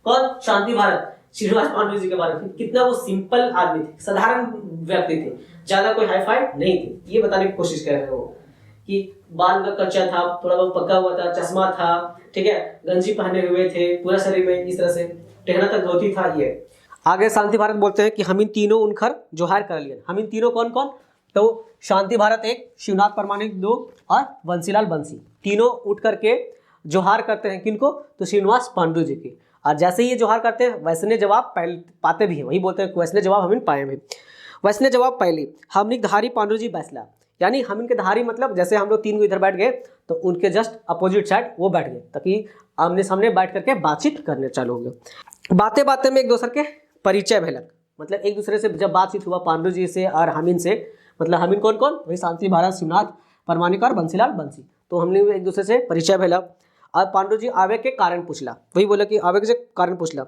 Speaker 1: कौन? शांति भारत श्रीनिवास पांडु जी के बारे में, कितना वो सिंपल आदमी थे, साधारण व्यक्ति थे, ज्यादा कोई हाई फाई नहीं थे, ये बताने की कोशिश कर रहे हैं वो कि बाल का कच्चा था, थोड़ा बहुत पक्का हुआ था, चश्मा था, ठीक है, गंजी पहने हुए थे, पूरा शरीर में इस तरह से, टहना तक धोती था। ये आगे शांति भारत बोलते हैं कि हम इन तीनों उनखर जोहार कर लिए। हम इन तीनों कौन कौन? तो शांति भारत एक, शिवनाथ परमानिक दो और बंसीलाल बंसी, तीनों उठ करके जोहार करते हैं। किनको? तो श्रीनिवास पांडु जी की। और जैसे ही ये जोहार करते हैं वैसने जवाब पाते भी हैं, वही बोलते हैं वैसने जवाब हम इन पाए भी। वैसने जवाब पहली, हमने धारी पांडु जी बैसला, यानी हम इनके धारी मतलब जैसे हम लोग तीन को इधर बैठ गए तो उनके जस्ट अपोजिट साइड वो बैठ गए, ताकि आमने सामने बैठ करके बातचीत करने चालू हो गए। बातें बातें में एक दूसरे के परिचय भेलक, मतलब एक दूसरे से जब बातचीत हुआ पांडु जी से और हमिन से, मतलब हमिन कौन कौन? वही शांति भारत, शिवनाथ परमानिक और बंसीलाल बंसी। तो हमने एक दूसरे से परिचय भेला और पांडु जी आवे के कारण पूछला, वही बोला कि आवे के कारण पूछला।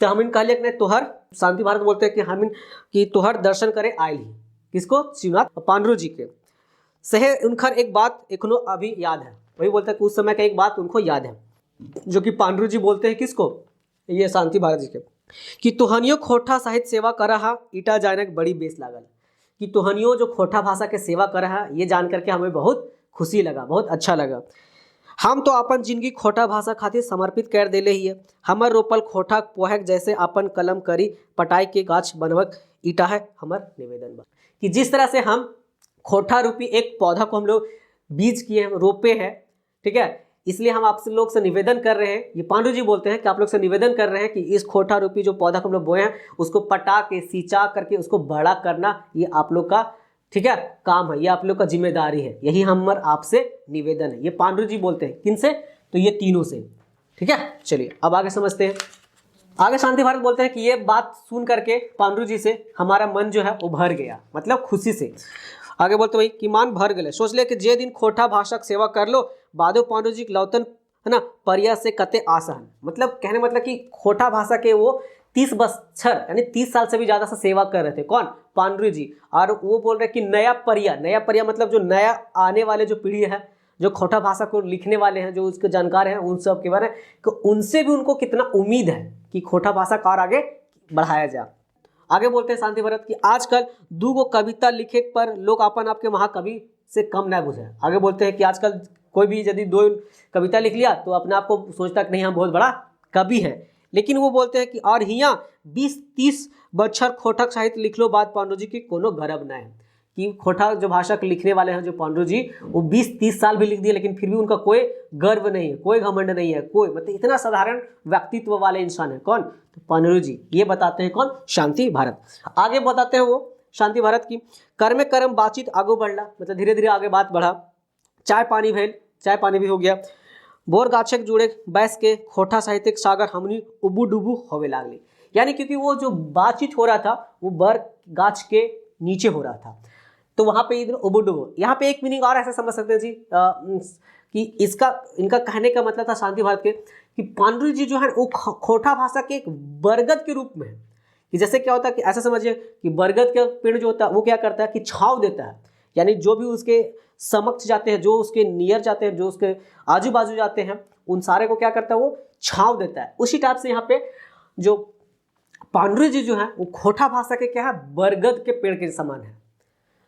Speaker 1: तो हमिन कहले कि तोहर, शांति भारत बोलते हैं कि हमिन कि तोहर दर्शन करे आयल ही। किसको? शिवनाथ पांडु जी के। सहे उनखर एक बात एखनो अभी याद है, वही बोलता है कि उस समय का एक बात उनको याद है, जो कि पांडु जी बोलते हैं किसको? ये शांति भारत जी के, कि तोहनियो खोटा साहित्य सेवा करहा ईटा जाने बड़ी बेस लागल। कि तोहनियो जो खोटा भाषा के सेवा करहा, ये जान करके हमें बहुत खुशी लगा, बहुत अच्छा लगा। हम तो अपन जिंदगी खोटा भाषा खातिर समर्पित कर देले ही है। हमर रोपल खोटा पोहक जैसे अपन कलम करी पटाई के गाछ बनवक ईटा है हमर निवेदन बा। कि जिस तरह से हम खोटा रूपी एक पौधा को हम लोग बीज किए हैं, रोपे हैं, ठीक है, इसलिए हम आप लोग से निवेदन कर रहे हैं, ये पांडु जी बोलते हैं कि आप लोग से निवेदन कर रहे हैं कि इस खोटा रूपी जो पौधा को हम लोग बोए हैं उसको पटा के सिंचा करके उसको बड़ा करना, ये आप लोग का ठीक है, काम है, ये आप लोग का जिम्मेदारी है, यही हमार आपसे निवेदन है। ये पांडु जी बोलते हैं किन से, तो ये तीनों से। ठीक है, चलिए अब आगे समझते हैं। आगे शांति भारत बोलते हैं कि ये बात सुन करके पांडु जी से हमारा मन जो है वो भर गया, मतलब खुशी से। आगे बोलते भाई कि मान भर गए, सोच ले कि जे दिन खोटा भाषा सेवा कर लो बादो पांडु जी लौतन है ना परिया से कते आसान। मतलब कहने मतलब कि खोटा भाषा के वो 30 बछर यानी 30 साल से भी ज्यादा से सेवा कर रहे थे, कौन, पांडु जी। और वो बोल रहे कि नया परिया मतलब जो नया आने वाले जो पीढ़ी है, जो खोटा भाषा को लिखने वाले हैं, जो उसके जानकार हैं, उन सब के बारे में कि उनसे भी उनको कितना उम्मीद है कि खोटा भाषा का और आगे बढ़ाया जाए। आगे बोलते हैं शांति भरत कि आजकल दूगो कविता लिखे पर लोग अपन आपके महाकवि से कम ना बुझे। आगे बोलते हैं कि आजकल कोई भी यदि 2 कविता लिख लिया तो अपने आप को सोचता कि नहीं हम बहुत बड़ा कवि है, लेकिन वो बोलते हैं कि और हियाँ 20-30 बछर खोटक साहित्य लिख लो बात पांडु जी की कोनो गर्व ना है। कि खोटा जो भाषा के लिखने वाले हैं जो पांडु जी, वो 20-30 साल भी लिख दिए लेकिन फिर भी उनका कोई गर्व नहीं है, कोई घमंड नहीं है, कोई मतलब इतना साधारण व्यक्तित्व वाले इंसान है, कौन, तो पांडु जी। ये बताते हैं कौन, शांति भारत। आगे बताते हैं वो शांति भारत की कर्म कर्म बातचीत आगू बढ़ला, मतलब धीरे धीरे आगे बात बढ़ा। चाय पानी भेल, चाय पानी भी हो गया। बोर गाछक जुड़े बैस के खोटा साहित्यिक सागर हमनी उबू डुबू होवे लागली। यानी क्योंकि वो जो बातचीत हो रहा था वो बर गाछ के नीचे हो रहा था, तो वहां पे इधर उबू डुबू। यहाँ पे एक मीनिंग और ऐसा समझ सकते हैं जी कि इनका कहने का मतलब था शांति भारत के कि पांडु जी जो है वो खोटा भाषा के एक बरगद के रूप में है। कि जैसे क्या होता है कि ऐसा समझिए कि बरगद का पेड़ जो होता है वो क्या करता है कि छांव देता है, यानी जो भी उसके समक्ष जाते हैं, जो उसके नियर जाते हैं, जो उसके आजू बाजू जाते हैं, उन सारे को क्या करता है वो छांव देता है। उसी टाइप से यहाँ पे जो पांडु जी जो है वो खोटा भाषा के क्या है, बरगद के पेड़ के समान है,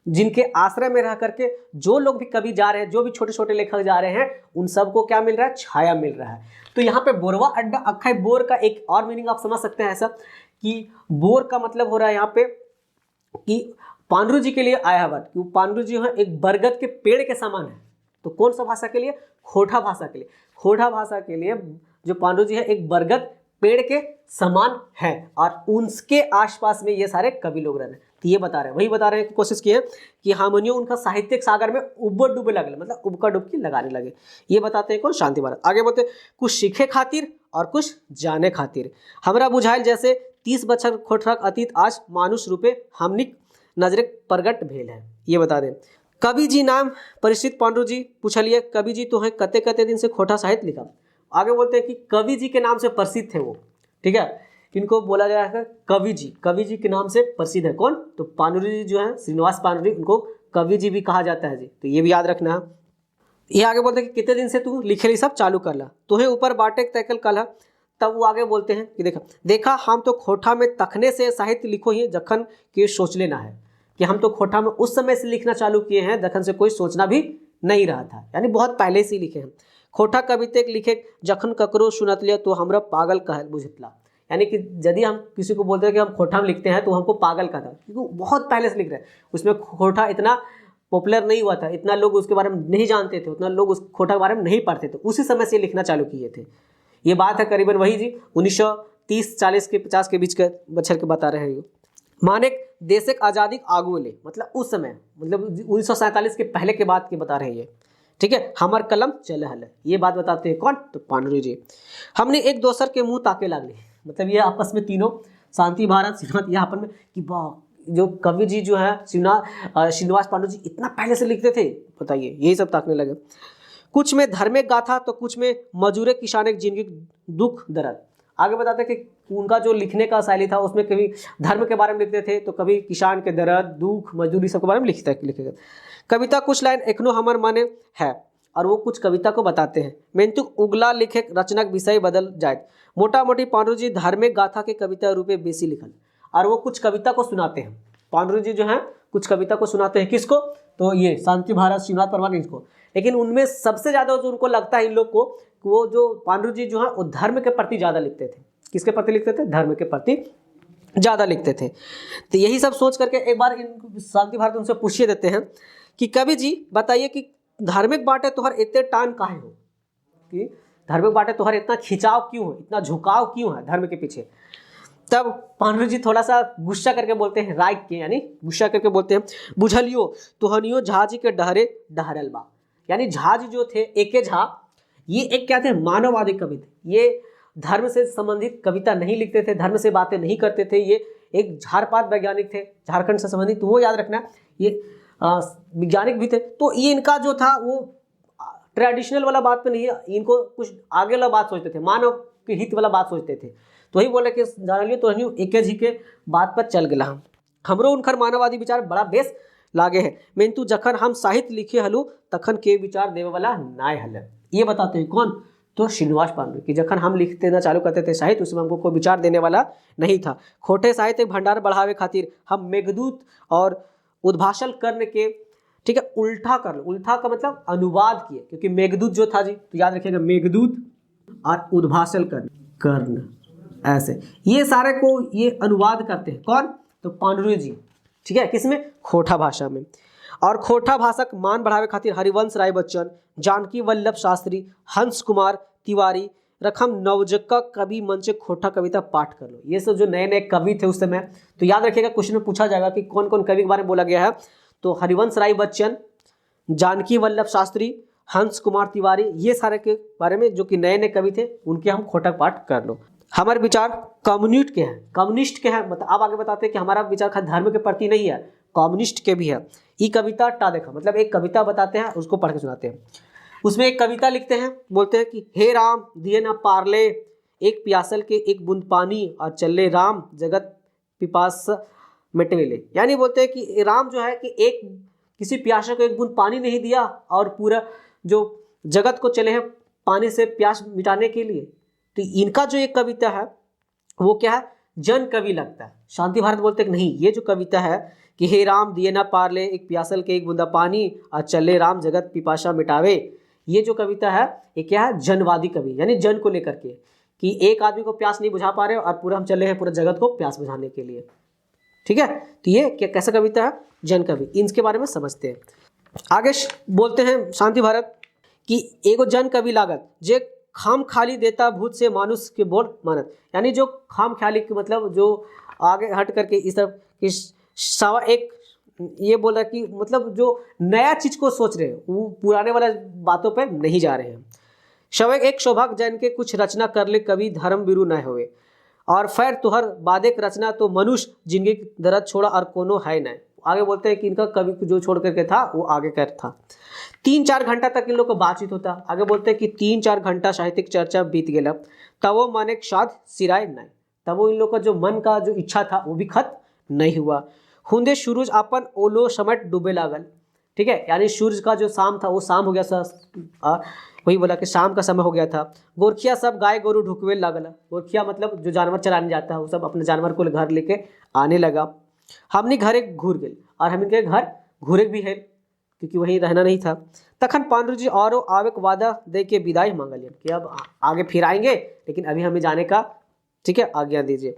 Speaker 1: जिनके आश्रय में रह करके जो लोग भी कवि जा रहे हैं, जो भी छोटे छोटे लेखक जा रहे हैं, उन सबको क्या मिल रहा है, छाया मिल रहा है। तो यहाँ पे बोरवा अड्डा अखाई बोर का एक और मीनिंग आप समझ सकते हैं ऐसा कि बोर का मतलब हो रहा है यहाँ पे कि पांडु जी के लिए आया हुआ, कि पांडु जी है एक बरगद के पेड़ के समान है। तो कौन सा भाषा के लिए, खोटा भाषा के लिए। खोटा भाषा के लिए जो पांडु जी है एक बरगद पेड़ के समान है और उनके आसपास में ये सारे कवि लोग रह रहे हैं। तो ये बता रहे हैं, वही बता रहे हैं कि कोशिश की है कि हामनियो उनका साहित्यिक सागर में उबर डुबे लगे, मतलब उबका डुबकी लगाने लगे। ये बताते हैं कौन, शांति भारत। आगे बोलते कुछ सीखे खातिर और कुछ जाने खातिर हमरा बुझाइल जैसे 30 बछर खोटरक अतीत आज मानुष रूपे हमनिक नजरे प्रगट भेल है। ये बता दें कवि जी नाम परिचित पांडु जी पूछलिए कवि जी तो है कते कते दिन से खोटा साहित्य लिखा। आगे बोलते हैं कि कवि जी के नाम से प्रसिद्ध थे वो, ठीक है, इनको बोला गया है कवि जी के नाम से प्रसिद्ध है कौन, तो पांडु जी जो है श्रीनिवास पांडु जी, उनको कवि जी भी कहा जाता है जी। तो ये भी याद रखना है। ये आगे बोलते हैं कि कितने दिन से तू लिखे सब चालू कर ला, तुम्हें ऊपर बाटे तैकल कल। तब वो आगे बोलते हैं कि देखा हम तो खोटा में तखने से साहित्य लिखो ही जखन के सोच लेना है, कि हम तो खोटा में उस समय से लिखना चालू किए हैं जखन से कोई सोचना भी नहीं रहा था, यानी बहुत पहले से लिखे हैं। खोटा कविता लिखे जखन ककरो सुनत लिया तो हमरा पागल कह बुझतला, यानी कि यदि हम किसी को बोलते हैं कि हम खोटा में लिखते हैं तो हमको पागल कहता है, क्योंकि बहुत पहले से लिख रहे हैं। उसमें खोटा इतना पॉपुलर नहीं हुआ था, इतना लोग उसके बारे में नहीं जानते थे, उतना लोग उस खोटा के बारे में नहीं पढ़ते थे, उसी समय से लिखना चालू किए थे। ये बात है करीबन वही जी 1930 40 के 50 के बीच के बच्चर के बता रहे हैं। मानेक देशक आज़ादी आगू ले, मतलब उस समय, मतलब 1947 के पहले के बात के बता रहे हैं ये, ठीक है। हमार कलम चल हल, ये बात बताते हैं कौन, तो पांडु जी। हमने एक दोसर के मुंह ताके लागले, मतलब ये आपस में तीनों शांति भारत श्रीनाथ यहाँ पर में कि वाह जो कवि जी जो है श्रीनिवास पांडु जी इतना पहले से लिखते थे, बताइए यही सब ताकने लगे। कुछ में धर्मिक गाथा तो कुछ में मजूरे किसान एक जिंदगी दुख दर्द। आगे बताते हैं कि उनका जो लिखने का शैली था उसमें कभी धर्म के बारे में लिखते थे तो कभी किसान के दर्द दुख मजदूरी सब के बारे में लिखेगा। कविता कुछ लाइन एखनो हमार माने है और वो कुछ कविता को बताते हैं। मेंतु उगला लिखे रचनाक विषय बदल जाए। मोटा मोटी पांडु जी धार्मिक गाथा के कविता रूपे बेसी लिखल और वो कुछ कविता को सुनाते हैं। पांडु जी जो है कुछ कविता को सुनाते हैं, किसको, तो ये शांति भारत श्रीनाथ परमार इसको। लेकिन उनमें सबसे ज़्यादा जो उनको लगता है इन लोग को, वो जो पांडु जी जो है वो धर्म के प्रति ज़्यादा लिखते थे। किसके प्रति लिखते थे, धर्म के प्रति ज़्यादा लिखते थे। तो यही सब सोच करके एक बार इन शांति भारत उनसे पूछिए देते हैं कि कवि जी बताइए कि धार्मिक बाटे तोहर इतने टान काहे हो, कि धार्मिक बाटे तोहर इतना खिंचाव क्यों है, इतना झुकाव क्यों है धर्म के पीछे। तब पांडु जी थोड़ा सा गुस्सा करके बोलते हैं, राय के यानी गुस्सा करके बोलते हैं, बुझलियो तुहनियो झा जी के डहरे डहरल बा। यानी झा जी जो थे, एके झा, ये एक क्या थे, मानववादी कवि थे। ये धर्म से संबंधित कविता नहीं लिखते थे, धर्म से बातें नहीं करते थे। ये एक झारपात वैज्ञानिक थे, झारखंड से संबंधित, तो वो याद रखना। ये वैज्ञानिक भी थे। तो ये इनका जो था वो ट्रेडिशनल वाला बात पे नहीं है, इनको कुछ आगे वाला बात सोचते थे, मानव के हित वाला बात सोचते थे। तो वही बोले कि जानियो तो एके जी के बात पर चल गया। हमरो उनकर मानववादी विचार बड़ा बेस लागे है, मेन्तु जखन हम साहित्य लिखे हलु तखन के विचार देवे वाला नाय हल। ये बताते हैं कौन, तो श्रीनिवास पांडु, कि जखन हम लिख देना चालू करते थे साहित्य, उसमें हमको कोई विचार देने वाला नहीं था। खोटे साहित्य भंडार बढ़ावे खातिर हम मेघदूत और उद्भाषण करने के, ठीक है, उल्टा कर लो। उल्टा का मतलब अनुवाद किए, क्योंकि मेघदूत जो था जी, तो याद रखिएगा मेघदूत और उद्भाषण कर्ण ऐसे, ये सारे को ये अनुवाद करते हैं कौन, तो पांडु जी, ठीक है, किसमें, खोटा भाषा में। और खोटा भाषा का मान बढ़ावे खातिर हरिवंश राय बच्चन, जानकी वल्लभ शास्त्री, हंस कुमार तिवारी, रखम नवजक्का कवि मंच खोटा कविता पाठ कर लो। ये सब जो नए नए कवि थे उस समय, तो याद रखिएगा क्वेश्चन में पूछा जाएगा कि कौन कौन कवि के बारे में बोला गया है। तो हरिवंश राय बच्चन, जानकी वल्लभ शास्त्री, हंस कुमार तिवारी, ये सारे के बारे में जो कि नए नए कवि थे, उनके हम खोटा पाठ कर लो। हमारे विचार कम्युनिस्ट के हैं, कम्युनिस्ट के हैं, मतलब अब आगे बताते हैं कि हमारा विचार खाली धर्म के प्रति नहीं है, कम्युनिस्ट के भी है। ई कविता टा देखा, मतलब एक कविता बताते हैं, उसको पढ़ के सुनाते हैं। उसमें एक कविता लिखते हैं, बोलते हैं कि हे राम दिए ना पारले, एक प्यासल के एक बूंद पानी, और चले राम जगत पिपास मिटवेले। यानी बोलते हैं कि राम जो है कि एक किसी प्यासे को एक बूंद पानी नहीं दिया, और पूरा जो जगत को चले हैं पानी से प्यास मिटाने के लिए। तो इनका जो एक कविता है वो क्या है, जन कवि लगता है। शांति भारत बोलते हैं कि नहीं, ये जो कविता है कि हे राम दिए ना पारले, एक प्यासल के एक बूंदा पानी, और चले राम जगत पिपासा मिटावे, ये जो कविता है ये क्या है, जनवादी कवि, यानी जन को लेकर के, कि एक आदमी को प्यास नहीं बुझा पा रहे और पूरा हम चले हैं पूरा जगत को प्यास बुझाने के लिए। ठीक है, तो ये क्या कैसा कविता है, जन कवि। इनके बारे में समझते हैं। आगे बोलते हैं शांति भारत कि एगो जन कवि लागत जे खाम खाली देता भूत से मानुष के बोल मानत। यानी जो खाम खाली के मतलब जो आगे हट करके इस तरफ कि सवा एक ये बोला कि मतलब जो नया चीज को सोच रहे हैं वो पुराने वाला बातों पर नहीं जा रहे हैं। शवे एक सौभाग्य जन के कुछ रचना कर ले कवि धर्म बिरु न होवे, और फैर तुहर बादेक रचना तो मनुष्य जिंदगी दर्द छोड़ा और कोनो है न। आगे बोलते हैं कि इनका कवि जो छोड़ करके था वो आगे कर था। 3-4 घंटा तक इन लोग का बातचीत होता। आगे बोलते हैं कि 3-4 घंटा साहित्यिक चर्चा बीत गया, तब वो मन एक साथ सिराय नहीं, तब वो इन लोग का जो मन का जो इच्छा था वो भी खत्म नहीं हुआ। हुंदे सूरज अपन ओलो समट डूबे लागल। ठीक है, यानी सूर्य का जो शाम था वो शाम हो गया था, वही बोला कि शाम का समय हो गया था। गोरखिया सब गाय गोरू ढुकवे लागल। गोरखिया मतलब जो जानवर चराने जाता है वो सब अपने जानवर को घर लेके आने लगा। हमने घर एक घूर गए, और हम इनके घर घूरे भी है क्योंकि वहीं रहना नहीं था। तखन पांडु जी और आवे के वादा दे के विदाई मांगलियन कि अब आगे फिर आएंगे, लेकिन अभी हमें जाने का, ठीक है, आज्ञा दीजिए।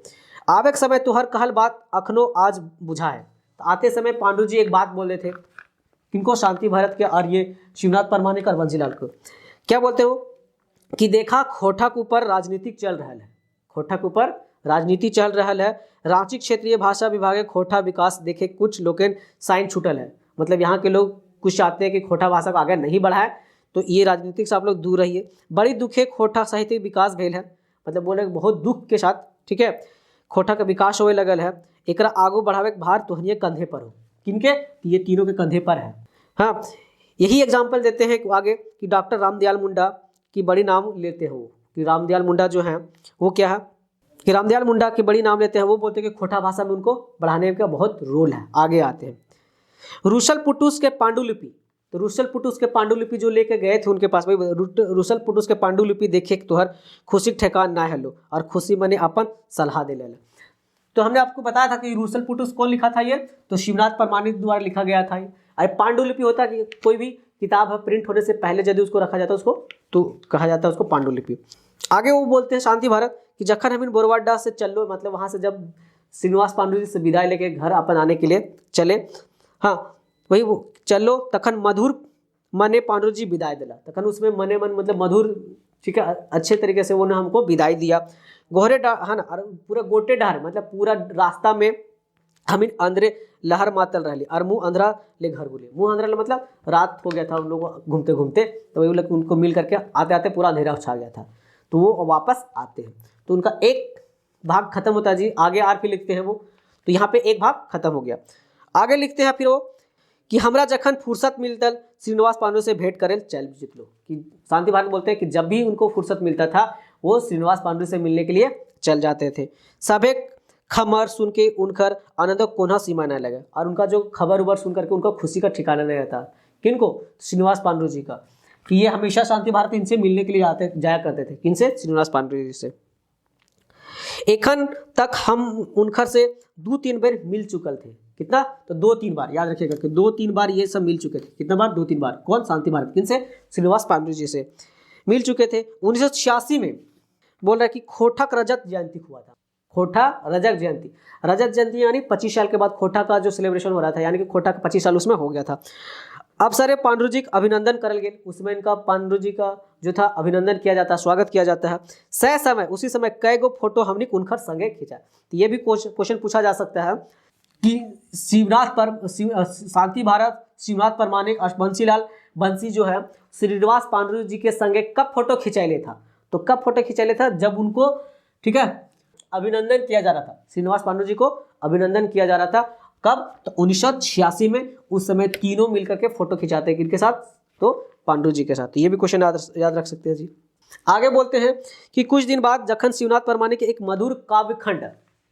Speaker 1: आवे के समय तुहर कहल बात अखनो आज बुझा है। तो आते समय पांडु जी एक बात बोले थे, किनको, शांति भारत के और ये शिवनाथ परमाणिक और बंसीलाल को। क्या बोलते हो कि देखा खोटा के ऊपर राजनीतिक चल रहा है, खोटा के ऊपर राजनीति चल रहा है। रांची क्षेत्रीय भाषा विभाग खोटा विकास देखे कुछ लोगन साइन छूटल है। मतलब यहाँ के लोग कुछ चाहते हैं कि खोटा भाषा को आगे नहीं बढ़ाए, तो ये राजनीतिक से आप लोग दूर रहिए। बड़ी दुखे खोटा साहित्य विकास भेल है, मतलब बोले बहुत दुख के साथ, ठीक है, खोटा का विकास होए लगल है। एकरा आगू बढ़ावे के भार तोहनिए कंधे पर हो। किनके, ये तीनों के कंधे पर है। हाँ, यही एग्जाम्पल देते हैं आगे कि डॉक्टर रामदयाल मुंडा की बड़ी नाम लेते हो, कि रामदयाल मुंडा जो है वो क्या है कि रामदयाल मुंडा की बड़ी नाम लेते हैं। वो बोलते हैं कि खोटा भाषा में उनको बढ़ाने का बहुत रोल है। आगे आते हैं रूसल पुटुस के पांडुलिपि। तो रूसल पुटुस के पांडुलिपि जो लेके गए थे उनके पास, भाई रूसल पुटुस के पांडुलिपि देखे तोहर खुशी ठेकान ना हेलो, और खुशी मने अपन सलाह दे ले। तो हमने आपको बताया था कि रूसल पुटुस कौन लिखा था, ये तो शिवनाथ परमाणिक द्वारा लिखा गया था। अरे पांडुलिपि होता है कि कोई भी किताब है प्रिंट होने से पहले यदि उसको रखा जाता है उसको तो कहा जाता है उसको पांडुलिपि। आगे वो बोलते हैं शांति भारत कि जखन हम इन बोरवाडा से चलो, मतलब वहाँ से जब श्रीनिवास पांडु जी से विदाई लेके घर अपन आने के लिए चले, हाँ वही वो चलो, तखन मधुर मने पांडु जी विदाई दिला। तखन उसमें मने मन मतलब मधुर ठीक है, अच्छे तरीके से उन्होंने हमको विदाई दिया। गोहरे डा है ना, पूरा गोटे डहर मतलब पूरा रास्ता में हम इन अंधरे लहर मातल रहली और मुँह अंधरा ले घर बोले। मुँह अंधरा मतलब रात हो गया था उन लोग घूमते घूमते, तो वही लोग उनको मिल करके आते आते पूरा अंधेरा छा गया था, तो वो वापस आते हैं। तो उनका एक भाग खत्म होता है जी, आगे आर फिर लिखते हैं वो, तो यहाँ पे एक भाग खत्म हो गया। आगे लिखते हैं फिर वो कि हमरा जखन फुर्सत मिलतल श्रीनिवास पांडु से भेंट करें चल जितलो। कि शांति भारत बोलते हैं कि जब भी उनको फुर्सत मिलता था वो श्रीनिवास पांडु से मिलने के लिए चल जाते थे। सभे खबर सुन के उनकर आनंद कोना सीमा न लगे, और उनका जो खबर उबर सुन करके उनका खुशी का ठिकाना नहीं रहता। किनको? श्रीनिवास पांडु जी का, कि ये हमेशा शांति भारत इनसे मिलने के लिए जाया करते थे। किनसे? श्रीनिवास पांडु जी से। एखन तक हम उनकर से 2-3 बार मिल चुकल थे। कितना? तो 2-3 बार, याद रखिएगा कि 2-3 बार ये सब मिल चुके थे। कितना बार? 2-3 बार। कौन? शांति भारत। किनसे? श्रीनिवास पांडु जी से मिल चुके थे। 1986 में बोल रहा है कि खोटक रजत जयंती हुआ था। खोटा रजत जयंती, रजत जयंती यानी 25 साल के बाद खोटा का जो सेलिब्रेशन हो रहा था, यानी कि खोटा का 25 साल उसमें हो गया था। अब सारे पांडु जी का अभिनंदन करल गए, उसमें इनका पांडु जी का जो था अभिनंदन किया जाता है, स्वागत किया जाता है। सह समय उसी समय कई गो फोटो हमने उनकर संगे खींचा। तो ये भी क्वेश्चन पूछा जा सकता है कि शांति भारत, शिवनाथ परमाणिक, बंसी जो है श्रीनिवास पांडु जी के संगे कब फोटो खिंचाइले था? तो कब फोटो खिंचाइले था? जब उनको, ठीक है, अभिनंदन किया जा रहा था। श्रीनिवास पांडु जी को अभिनंदन किया जा रहा था। कब? तो 1986 में। उस समय तीनों मिलकर के फोटो खिंचाते हैं, किनके साथ? तो पांडु जी के साथ। ये भी क्वेश्चन याद रख सकते हैं जी। आगे बोलते हैं कि कुछ दिन बाद जखन शिवनाथ परमाणिक के एक मधुर काव्य खंड,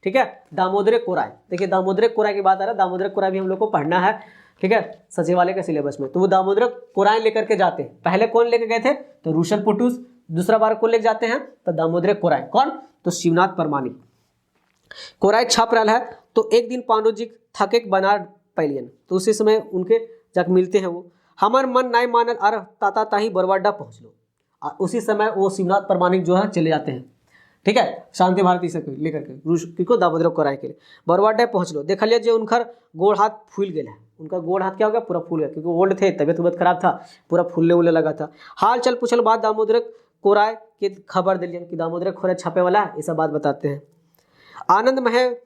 Speaker 1: ठीक है, दामोदर कोराय। देखिए दामोदर कोराय की बात आ रहा है, दामोदर कोराय भी हम लोग को पढ़ना है, ठीक है, सचिवालय के सिलेबस में। तो वो दामोदर कोराय लेकर के जाते हैं। पहले कौन लेकर गए थे? तो रूशन पुटुस। दूसरा बार कौन लेकर जाते हैं? तो दामोदर कोराय। कौन? तो शिवनाथ परमाणिक। कोराय छाप रहा है। तो एक दिन पांडु जी थके बना पैलियन, तो उसी समय उनके जब मिलते हैं वो, हमार मन नाई मानल अर ताता ताही बरवाडा पहुँच लो। उसी समय वो शिवनाथ परमाणिक जो है चले जाते हैं, ठीक है, शांति भारती से लेकर के किको दामोदर कोराय के लिए बरवाडा पहुँच लो। देख लिया जो उनका गोड़ हाथ फूल गया है। उनका गोड़ हाथ क्या हो गया? पूरा फूल गया, क्योंकि ओल्ड थे, तबियत खराब था, पूरा फूलने उलने लगा था। हाल चल पूछल बाद दामोदर कोराय के खबर दिलियन कि दामोदर कोराय छापे वाला है, ये सब बात बताते हैं। आनंद में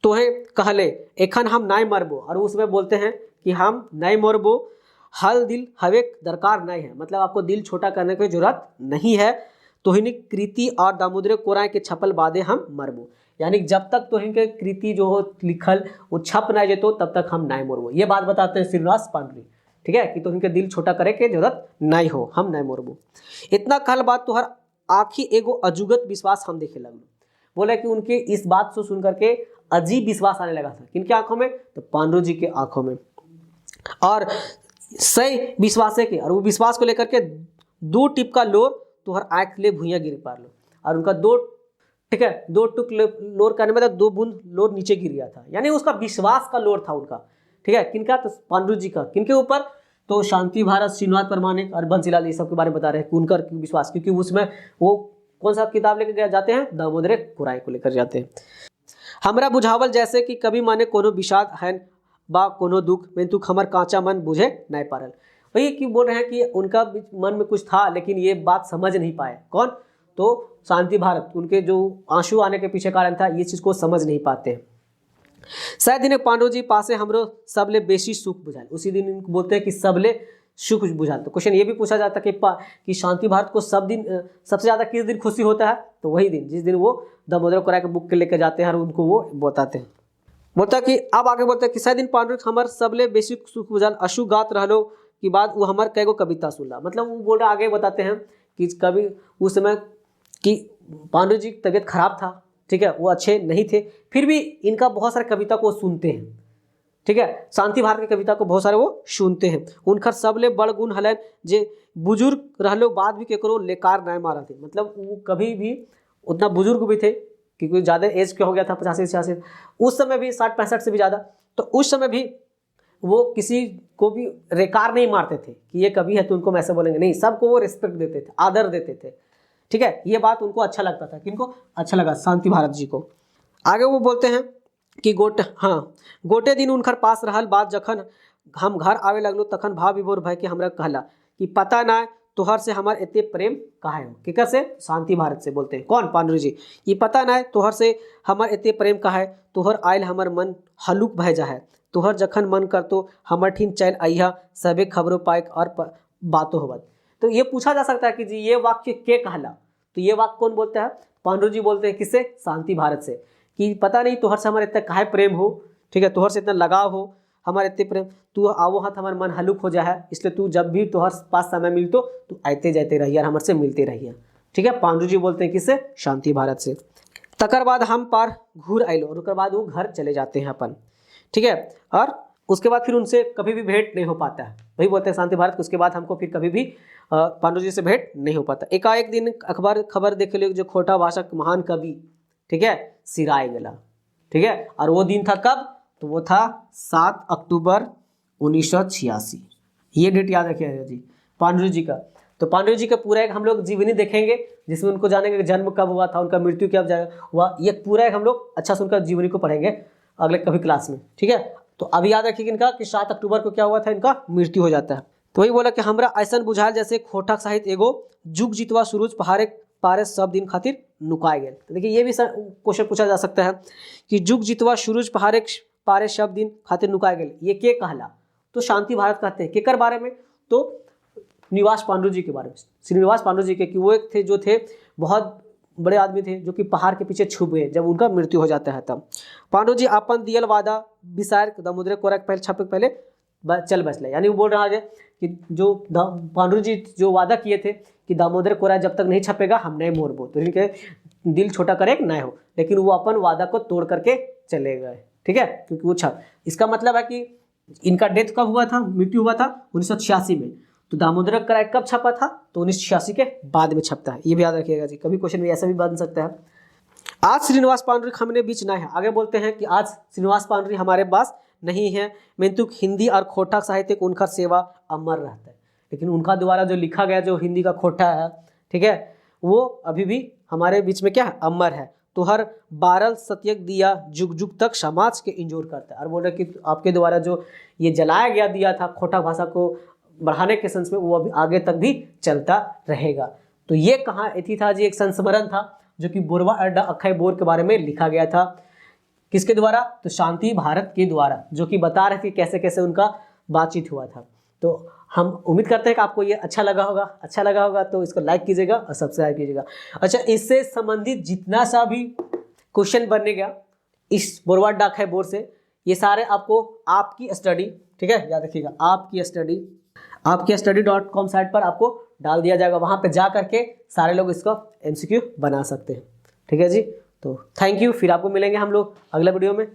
Speaker 1: तोहे कहले एखन हम नाई मरबो, और उसमें बोलते हैं कि हम नाई मरबो, हल दिल हवे दरकार नहीं है, मतलब आपको दिल छोटा करने की जरूरत नहीं है। तोहिनी कृति और दामोदर कोराय के छपल बादे हम मरबो, यानी जब तक तोहिन के कृति जो हो लिखल वो छप नहीं जेतो तब तक हम नाई मरबो। ये बात बताते हैं श्रीनिवास पांडु, ठीक है, कि तोहिन के दिल छोटा करे के जरूरत नहीं हो, हम नाई मरबो। इतना कहल बात तोहर आखी एगो अजुगत विश्वास हम देखे लगलो। बोला कि उनके इस बात को सुन करके अजीब विश्वास आने लगा था। किनके आंखों में? तो पांडु जी के आंखों में। और सही विश्वास है कि, और वो विश्वास को लेकर के 2 टिप का लोर तुहर आँख ले भुइयाँ गिर पार लो, और उनका 2, ठीक है, 2 टुक लोर करने में 2 बूंद लोर नीचे गिर गया था, यानी उसका विश्वास का लोर था उनका, ठीक है। किनका? तो पांडु जी का। किनके ऊपर? तो शांति भारत, श्रीनिवास परमाणिक और बंसीलाल ये सब के बारे में बता रहे हैं कि उनका विश्वास, क्योंकि उसमें वो कौन सा किताब लेकर जाते हैं? दामोदर कोराय को लेकर जाते हैं। हमरा बुझावल जैसे कि कभी माने कोनो विषाद है बा कोनो दुख में तू खमर कांचा मन बुझे नहीं पारल। वही कि बोल रहे हैं कि उनका मन में कुछ था लेकिन ये बात समझ नहीं पाए। कौन? तो शांति भारत। उनके जो आंसू आने के पीछे कारण था ये चीज़ को समझ नहीं पाते हैं। शायद इन्हें पांडु जी पासे हमरो सबले बेसी सुख बुझाल। उसी दिन इनको बोलते हैं कि सबले सुख बुझाल। तो क्वेश्चन ये भी पूछा जाता है कि शांति भारत को सबसे ज़्यादा किस दिन खुशी होता है? तो वही दिन जिस दिन वो दामोदर कोराय के बुक के लेकर जाते हैं और उनको वो बताते हैं। बोलता कि अब आगे बोलते हैं कि शायद दिन पांडु हमार सबले बेसी सुख बुझाल अशु गात रहलो कि बाद वो हमार कैगो कविता सुनला। मतलब वो बोल रहे आगे बताते हैं कि कभी उस समय कि पांडु जी की तबीयत खराब था, ठीक है, वो अच्छे नहीं थे, फिर भी इनका बहुत सारे कविता को सुनते हैं, ठीक है, शांति भारत की कविता को बहुत सारे वो सुनते हैं। उनकर सबले बड़ गुण हलन जे बुजुर्ग रहलो बाद भी केकरो लेकार नहीं मारा थे। मतलब वो कभी भी उतना बुजुर्ग भी थे क्योंकि ज़्यादा एज के हो गया था, 85-86, उस समय भी 60-65 से भी ज़्यादा, तो उस समय भी वो किसी को भी रेकार नहीं मारते थे कि ये कभी है तो उनको ऐसे बोलेंगे, नहीं, सबको वो रिस्पेक्ट देते थे, आदर देते थे, ठीक है। ये बात उनको अच्छा लगता था। किनको अच्छा लगा? शांति भारत जी को। आगे वो बोलते हैं कि गोटे दिन उनकर पास रहल बात जखन हम घर आवे लगलो तखन भाव विभोर भय के हमरा कहला कि पता ना तोहर से हमार इतने प्रेम काहे हो, केकर से, शांति भारत से बोलते हैं। कौन, पांडुरंग जी। ये पता ना है तोहर से हमार इतने प्रेम काहे, तोहर आयल हमर मन हलुक भय जा है, तोहर जखन मन कर तो हमर ठीन चैन अइहा, सबे खबरों पाइक और बातों होवत। तो ये पूछा जा सकता है कि जी ये वाक्य के कहला, तो ये वाक्य कौन बोलता है, पांडुरंग जी बोलते हैं। किससे, शांति भारत से, कि पता नहीं तोहर से हमारे इतना काहे प्रेम हो, ठीक है, तोहर से इतना लगाव हो, हमारे इतने प्रेम, तू आवो हाथ हमार मन हलुक हो जा है, इसलिए तू जब भी तोहर पास समय मिलतो तू आते जाते रहिए और हमारे से मिलते रहिए, ठीक है। पांडुरंग जी बोलते हैं किससे, शांति भारत से। तकर बाद हम पार घूर आइलो, और उसके बाद वो घर चले जाते हैं अपन, ठीक है। और उसके बाद फिर उनसे कभी भी भेंट नहीं हो पाता है, वही बोलते हैं शांति भारत। उसके बाद हमको फिर कभी भी पांडुरंग जी से भेंट नहीं हो पाता। एकाएक दिन अखबार खबर देख लियो जो खोटा भाषा के महान कवि, ठीक है, सिराय गेला, ठीक है। और वो दिन था कब, तो वो था 7 अक्टूबर 1986। ये डेट याद रखिएगा जी पांडुरंग जी का। तो पांडुरंग जी का पूरा एक हम लोग जीवनी देखेंगे, जिसमें उनको जानेंगे कि जन्म कब हुआ था, उनका मृत्यु कब हुआ, ये पूरा एक हम लोग अच्छा से उनका जीवनी को पढ़ेंगे अगले कभी क्लास में, ठीक है। तो अभी याद रखिए इनका कि 7 अक्टूबर को क्या हुआ था, इनका मृत्यु हो जाता है। तो वही बोला कि हमरा ऐसा बुझाल जैसे खोटा साहित्य एगो जुग जितवा सूरज पहाड़े पारे सब दिन खातिर नुकाए गए। तो देखिए ये भी क्वेश्चन पूछा जा सकता है कि जुग जितवा सूरज पहाड़े पारे सब दिन खातिर नुकाए गए, ये के कहला, तो शांति भारत कहते हैं। केकर बारे में, तो निवास पांडुरंग जी के बारे में, श्रीनिवास पांडुरंग जी के, कि वो एक थे जो थे बहुत बड़े आदमी थे जो कि पहाड़ के पीछे छुप गए जब उनका मृत्यु हो जाता है तब। पांडुरंग जी अपन दियल वादा बिसार दामोदर कोरा के पहले छपे पहले चल बसले, यानी वो बोल रहा है कि जो पांडुरंग जी जो वादा किए थे कि दामोदर कोरा जब तक नहीं छपेगा हम नहीं मोड़बो, तो इनके दिल छोटा करे नहीं हो, लेकिन वो अपन वादा को तोड़ करके चले गए, ठीक है, क्योंकि वो छप। इसका मतलब है कि इनका डेथ कब हुआ था, मृत्यु हुआ था 1986 में, तो दामोदर कोरा कब छपा था, तो 1986 के बाद में छपता है। ये भी याद रखिएगा जी, कभी क्वेश्चन भी ऐसा भी बन सकता है। आज श्रीनिवास पांडुरंग हमने बीच ना है, आगे बोलते हैं कि आज श्रीनिवास पांडुरंग हमारे पास नहीं है, मेंतु हिंदी और खोटा साहित्य को उनका सेवा अमर रहता है। लेकिन उनका द्वारा जो लिखा गया जो हिंदी का खोटा है, ठीक है, वो अभी भी हमारे बीच में क्या है, अमर है। तो हर 12 सत्यक दिया जुग जुग तक समाज के इंजोर करता है। और बोल रहे कि आपके द्वारा जो ये जलाया गया दिया था खोटा भाषा को बढ़ाने के सेंस में, वो अभी आगे तक भी चलता रहेगा। तो ये कहाँ एथी था जी, एक संस्मरण था जो कि बोरवा अड्डा अक्षय बोर के बारे में लिखा गया था। किसके द्वारा, तो शांति भारत के द्वारा, जो कि बता रहे थे कैसे कैसे उनका बातचीत हुआ था। तो हम उम्मीद करते हैं कि आपको ये अच्छा लगा होगा तो इसको लाइक कीजिएगा और सब्सक्राइब कीजिएगा। अच्छा, इससे संबंधित जितना सा भी क्वेश्चन बनेगा इस बोरवा अड्डा अक्षय बोर से, ये सारे आपको आपकी स्टडी, ठीक है, याद रखिएगा, आपकी study.com साइट पर आपको डाल दिया जाएगा। वहाँ पे जा करके सारे लोग इसको MCQ बना सकते हैं, ठीक है जी। तो थैंक यू, फिर आपको मिलेंगे हम लोग अगले वीडियो में।